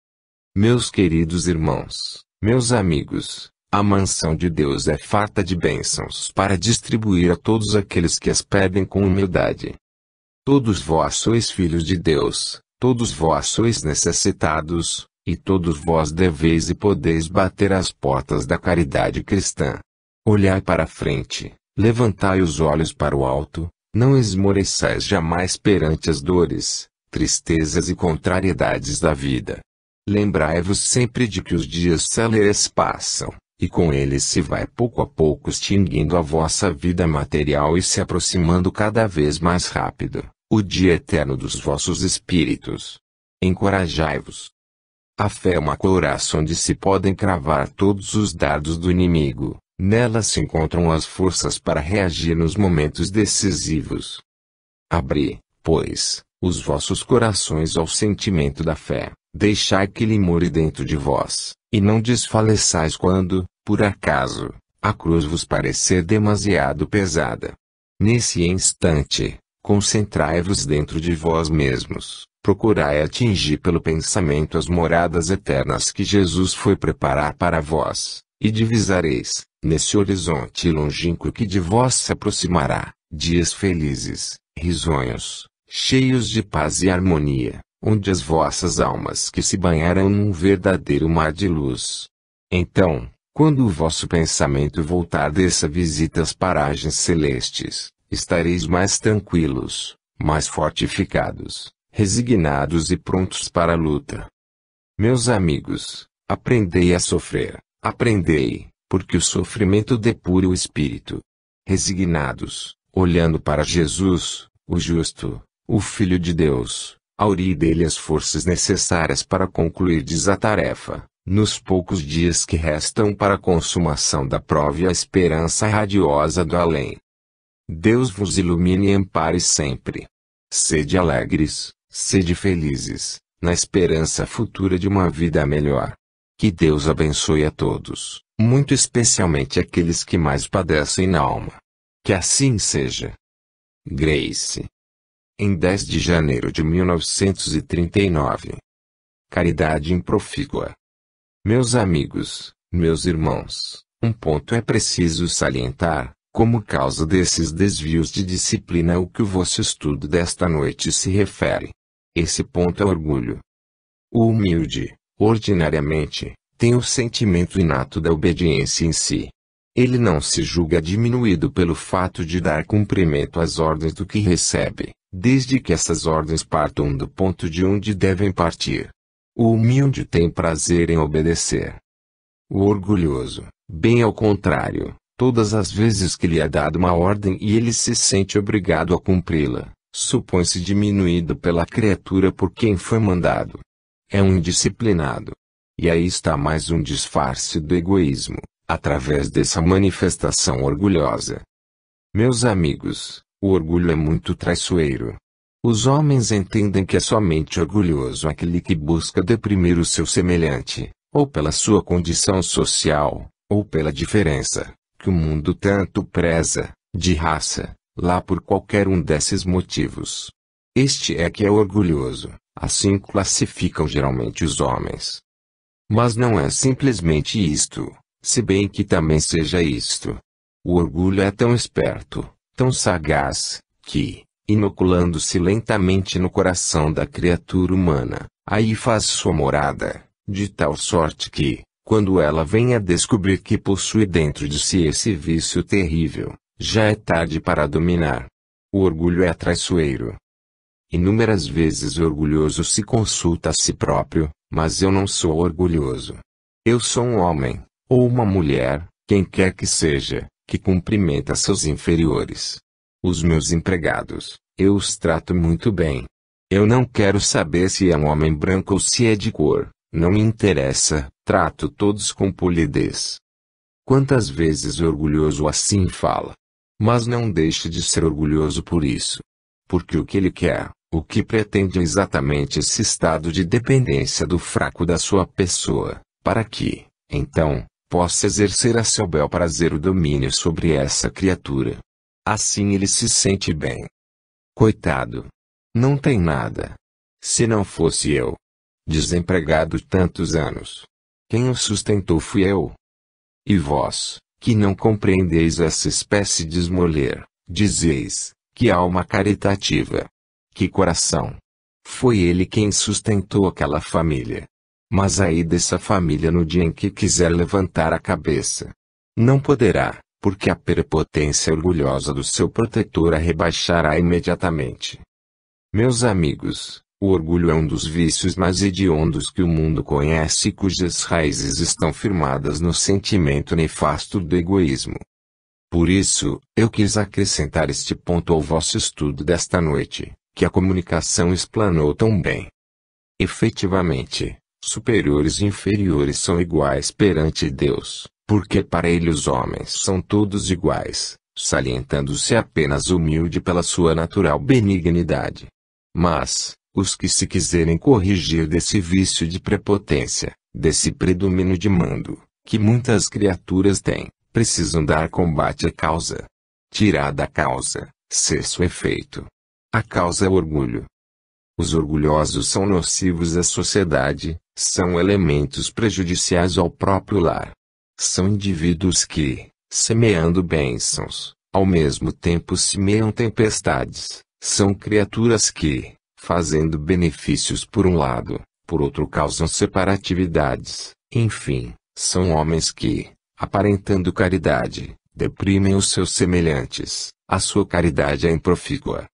Meus queridos irmãos, meus amigos, a mansão de Deus é farta de bênçãos para distribuir a todos aqueles que as pedem com humildade. Todos vós sois filhos de Deus, todos vós sois necessitados, e todos vós deveis e podeis bater às portas da caridade cristã. Olhai para a frente, levantai os olhos para o alto, não esmoreçais jamais perante as dores, tristezas e contrariedades da vida. Lembrai-vos sempre de que os dias céleres passam, e com eles se vai pouco a pouco extinguindo a vossa vida material e se aproximando cada vez mais rápido, o dia eterno dos vossos espíritos. Encorajai-vos. A fé é uma couraça onde se podem cravar todos os dardos do inimigo, nela se encontram as forças para reagir nos momentos decisivos. Abri, pois, os vossos corações ao sentimento da fé, deixai que ele more dentro de vós, e não desfaleçais quando, por acaso, a cruz vos parecer demasiado pesada. Nesse instante, concentrai-vos dentro de vós mesmos, procurai atingir pelo pensamento as moradas eternas que Jesus foi preparar para vós, e divisareis, nesse horizonte longínquo que de vós se aproximará, dias felizes, risonhos, cheios de paz e harmonia, onde as vossas almas que se banharão num verdadeiro mar de luz. Então, quando o vosso pensamento voltar dessa visita às paragens celestes, estareis mais tranquilos, mais fortificados, resignados e prontos para a luta. Meus amigos, aprendei a sofrer, aprendei, porque o sofrimento depura o espírito. Resignados, olhando para Jesus, o justo, o Filho de Deus, auri dele as forças necessárias para concluirdes a tarefa, nos poucos dias que restam para a consumação da prova e a esperança radiosa do além. Deus vos ilumine e ampare sempre. Sede alegres, sede felizes, na esperança futura de uma vida melhor. Que Deus abençoe a todos, muito especialmente aqueles que mais padecem na alma. Que assim seja. Grace. Em 10 de janeiro de 1939. Caridade improfícua. Meus amigos, meus irmãos, um ponto é preciso salientar, como causa desses desvios de disciplina o que o vosso estudo desta noite se refere. Esse ponto é orgulho. O humilde, ordinariamente, tem o sentimento inato da obediência em si. Ele não se julga diminuído pelo fato de dar cumprimento às ordens do que recebe, desde que essas ordens partam do ponto de onde devem partir. O humilde tem prazer em obedecer. O orgulhoso, bem ao contrário, todas as vezes que lhe é dada uma ordem e ele se sente obrigado a cumpri-la, supõe-se diminuído pela criatura por quem foi mandado. É um indisciplinado. E aí está mais um disfarce do egoísmo, através dessa manifestação orgulhosa. Meus amigos, o orgulho é muito traiçoeiro. Os homens entendem que é somente orgulhoso aquele que busca deprimir o seu semelhante, ou pela sua condição social, ou pela diferença, que o mundo tanto preza, de raça, lá por qualquer um desses motivos. Este é que é orgulhoso, assim classificam geralmente os homens. Mas não é simplesmente isto, se bem que também seja isto. O orgulho é tão esperto, tão sagaz, que, inoculando-se lentamente no coração da criatura humana, aí faz sua morada, de tal sorte que, quando ela vem a descobrir que possui dentro de si esse vício terrível, já é tarde para dominar. O orgulho é traiçoeiro. Inúmeras vezes o orgulhoso se consulta a si próprio, mas eu não sou orgulhoso. Eu sou um homem, ou uma mulher, quem quer que seja, que cumprimenta seus inferiores. Os meus empregados, eu os trato muito bem. Eu não quero saber se é um homem branco ou se é de cor, não me interessa, trato todos com polidez. Quantas vezes o orgulhoso assim fala? Mas não deixe de ser orgulhoso por isso. Porque o que ele quer, o que pretende é exatamente esse estado de dependência do fraco da sua pessoa, para que, então, possa exercer a seu bel prazer o domínio sobre essa criatura. Assim ele se sente bem. Coitado! Não tem nada. Se não fosse eu, desempregado tantos anos, quem o sustentou fui eu. E vós, que não compreendeis essa espécie de esmoler, dizeis, que alma caritativa. Que coração! Foi ele quem sustentou aquela família. Mas aí dessa família no dia em que quiser levantar a cabeça, não poderá, porque a prepotência orgulhosa do seu protetor a rebaixará imediatamente. Meus amigos, o orgulho é um dos vícios mais hediondos que o mundo conhece e cujas raízes estão firmadas no sentimento nefasto do egoísmo. Por isso, eu quis acrescentar este ponto ao vosso estudo desta noite, que a comunicação explanou tão bem. Efetivamente, superiores e inferiores são iguais perante Deus, porque para ele os homens são todos iguais, salientando-se apenas humilde pela sua natural benignidade. Mas, os que se quiserem corrigir desse vício de prepotência, desse predomínio de mando, que muitas criaturas têm, precisam dar combate à causa. Tirada a causa, cessa o efeito. A causa é o orgulho. Os orgulhosos são nocivos à sociedade, são elementos prejudiciais ao próprio lar. São indivíduos que, semeando bênçãos, ao mesmo tempo semeiam tempestades. São criaturas que, fazendo benefícios por um lado, por outro causam separatividades. Enfim, são homens que, aparentando caridade, deprimem os seus semelhantes. A sua caridade é improfícua.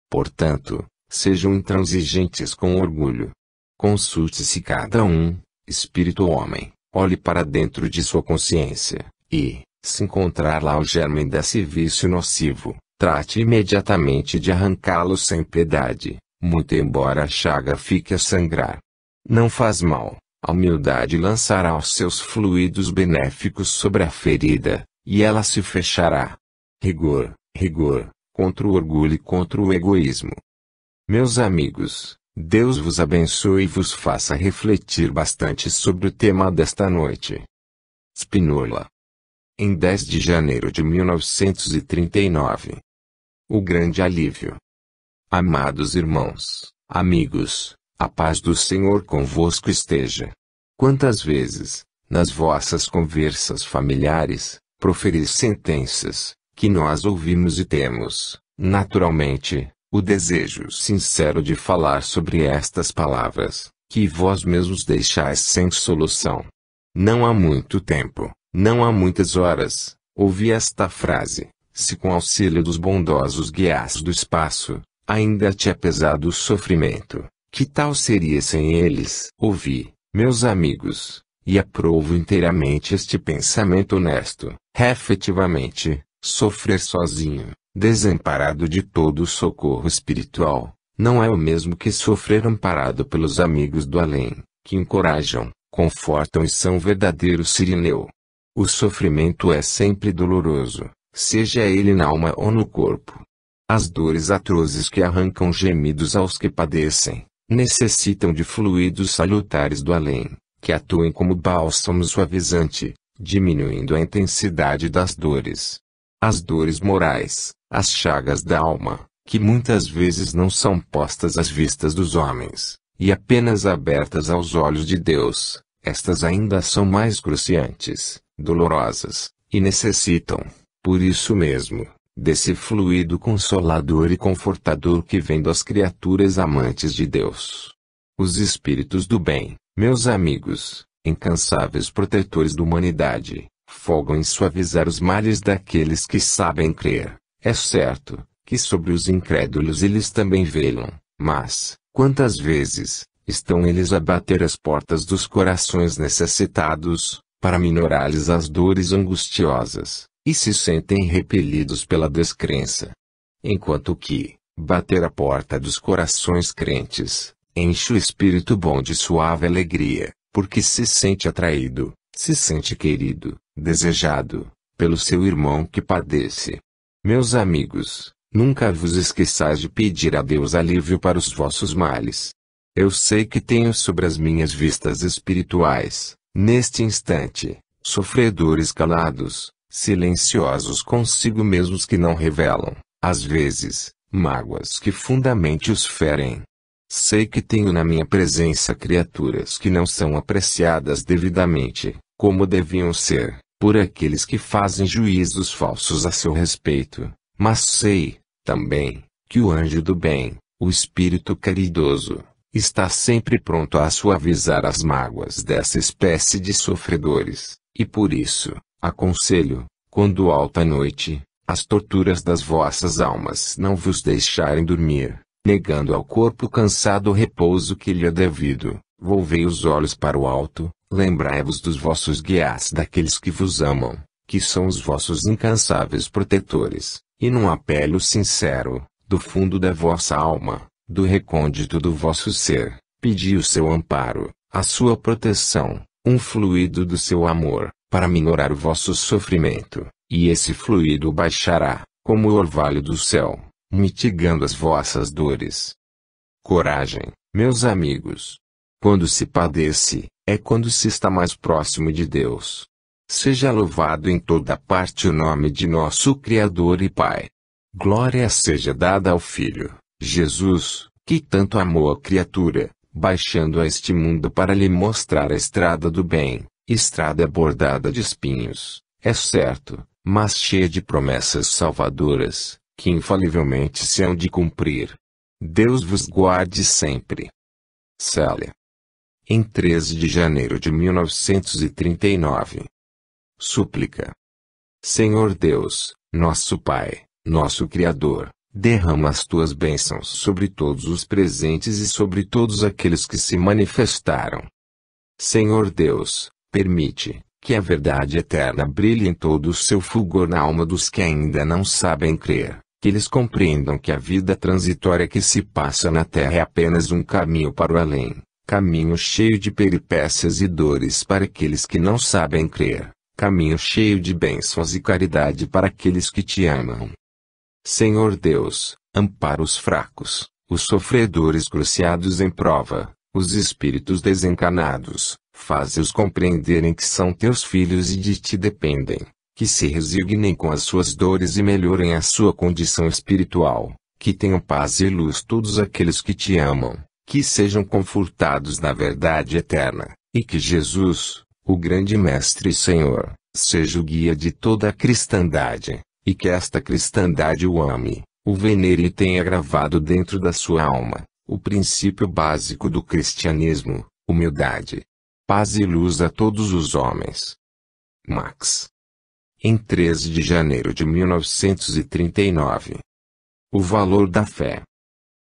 Portanto, sejam intransigentes com o orgulho. Consulte-se cada um, espírito ou homem, olhe para dentro de sua consciência, e, se encontrar lá o germe desse vício nocivo, trate imediatamente de arrancá-lo sem piedade, muito embora a chaga fique a sangrar. Não faz mal, a humildade lançará os seus fluidos benéficos sobre a ferida, e ela se fechará. Rigor, rigor, contra o orgulho e contra o egoísmo. Meus amigos, Deus vos abençoe e vos faça refletir bastante sobre o tema desta noite. Spinola. Em 10 de janeiro de 1939. O grande alívio. Amados irmãos, amigos, a paz do Senhor convosco esteja. Quantas vezes, nas vossas conversas familiares, proferis sentenças, que nós ouvimos e temos, naturalmente, o desejo sincero de falar sobre estas palavras, que vós mesmos deixais sem solução. Não há muito tempo, não há muitas horas, ouvi esta frase: se com auxílio dos bondosos guias do espaço, ainda te é pesado o sofrimento, que tal seria sem eles? Ouvi, meus amigos, e aprovo inteiramente este pensamento honesto. Efetivamente, sofrer sozinho, desamparado de todo o socorro espiritual, não é o mesmo que sofrer amparado pelos amigos do além, que encorajam, confortam e são verdadeiro sirineu. O sofrimento é sempre doloroso, seja ele na alma ou no corpo. As dores atrozes que arrancam gemidos aos que padecem, necessitam de fluidos salutares do além, que atuem como bálsamo suavizante, diminuindo a intensidade das dores. As dores morais, as chagas da alma, que muitas vezes não são postas às vistas dos homens, e apenas abertas aos olhos de Deus, estas ainda são mais cruciantes, dolorosas, e necessitam, por isso mesmo, desse fluido consolador e confortador que vem das criaturas amantes de Deus. Os espíritos do bem, meus amigos, incansáveis protetores da humanidade, folgam em suavizar os males daqueles que sabem crer. É certo, que sobre os incrédulos eles também velam, mas, quantas vezes, estão eles a bater as portas dos corações necessitados, para minorar-lhes as dores angustiosas, e se sentem repelidos pela descrença. Enquanto que, bater a porta dos corações crentes, enche o espírito bom de suave alegria, porque se sente atraído, se sente querido, desejado, pelo seu irmão que padece. Meus amigos, nunca vos esqueçais de pedir a Deus alívio para os vossos males. Eu sei que tenho sobre as minhas vistas espirituais, neste instante, sofredores calados, silenciosos consigo mesmos que não revelam, às vezes, mágoas que fundamente os ferem. Sei que tenho na minha presença criaturas que não são apreciadas devidamente, como deviam ser, por aqueles que fazem juízos falsos a seu respeito, mas sei, também, que o anjo do bem, o Espírito caridoso, está sempre pronto a suavizar as mágoas dessa espécie de sofredores, e por isso, aconselho, quando alta noite, as torturas das vossas almas não vos deixarem dormir, negando ao corpo cansado o repouso que lhe é devido, volvei os olhos para o alto, lembrai-vos dos vossos guias, daqueles que vos amam, que são os vossos incansáveis protetores, e num apelo sincero, do fundo da vossa alma, do recôndito do vosso ser, pedi o seu amparo, a sua proteção, um fluido do seu amor, para minorar o vosso sofrimento, e esse fluido baixará, como o orvalho do céu, mitigando as vossas dores. Coragem, meus amigos. Quando se padece, é quando se está mais próximo de Deus. Seja louvado em toda parte o nome de nosso Criador e Pai. Glória seja dada ao Filho, Jesus, que tanto amou a criatura, baixando a este mundo para lhe mostrar a estrada do bem, estrada bordada de espinhos, é certo, mas cheia de promessas salvadoras, que infalivelmente se hão de cumprir. Deus vos guarde sempre. Célia. Em 13 de janeiro de 1939. Súplica. Senhor Deus, nosso Pai, nosso Criador, derrama as tuas bênçãos sobre todos os presentes e sobre todos aqueles que se manifestaram. Senhor Deus, permite que a verdade eterna brilhe em todo o seu fulgor na alma dos que ainda não sabem crer, que eles compreendam que a vida transitória que se passa na terra é apenas um caminho para o além, caminho cheio de peripécias e dores para aqueles que não sabem crer, caminho cheio de bênçãos e caridade para aqueles que te amam. Senhor Deus, ampara os fracos, os sofredores cruciados em prova, os espíritos desencanados, faze-os compreenderem que são teus filhos e de ti dependem, que se resignem com as suas dores e melhorem a sua condição espiritual, que tenham paz e luz todos aqueles que te amam, que sejam confortados na verdade eterna, e que Jesus, o grande Mestre e Senhor, seja o guia de toda a cristandade, e que esta cristandade o ame, o venere e tenha gravado dentro da sua alma, o princípio básico do cristianismo, humildade. Paz e luz a todos os homens. Max. Em 13 de janeiro de 1939. O valor da fé.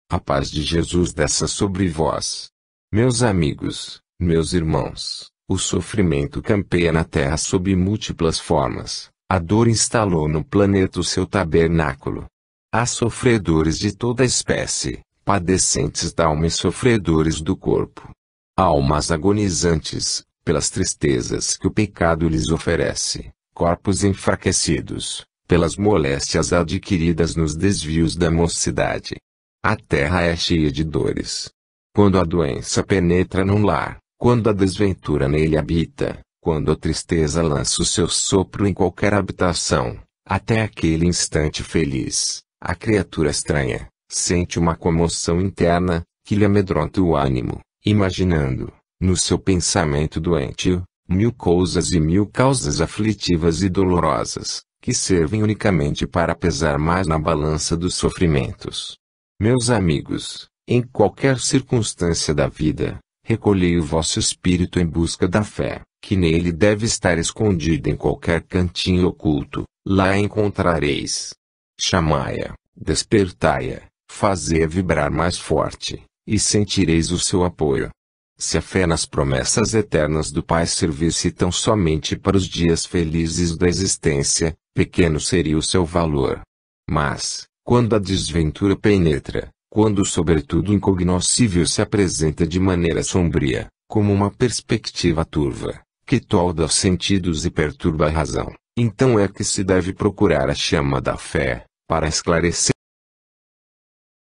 A paz de Jesus desça sobre vós. Meus amigos, meus irmãos, o sofrimento campeia na terra sob múltiplas formas, a dor instalou no planeta o seu tabernáculo. Há sofredores de toda espécie, padecentes da alma e sofredores do corpo. Almas agonizantes, pelas tristezas que o pecado lhes oferece, corpos enfraquecidos, pelas moléstias adquiridas nos desvios da mocidade. A terra é cheia de dores. Quando a doença penetra num lar, quando a desventura nele habita, quando a tristeza lança o seu sopro em qualquer habitação, até aquele instante feliz, a criatura estranha, sente uma comoção interna, que lhe amedronta o ânimo, imaginando, no seu pensamento doentio, mil coisas e mil causas aflitivas e dolorosas, que servem unicamente para pesar mais na balança dos sofrimentos. Meus amigos, em qualquer circunstância da vida, recolhei o vosso espírito em busca da fé, que nele deve estar escondida em qualquer cantinho oculto, lá a encontrareis. Chamai-a, despertai-a, fazei-a vibrar mais forte, e sentireis o seu apoio. Se a fé nas promessas eternas do Pai servisse tão somente para os dias felizes da existência, pequeno seria o seu valor. Mas, quando a desventura penetra, quando sobretudo o incognoscível se apresenta de maneira sombria, como uma perspectiva turva, que tolda os sentidos e perturba a razão, então é que se deve procurar a chama da fé, para esclarecer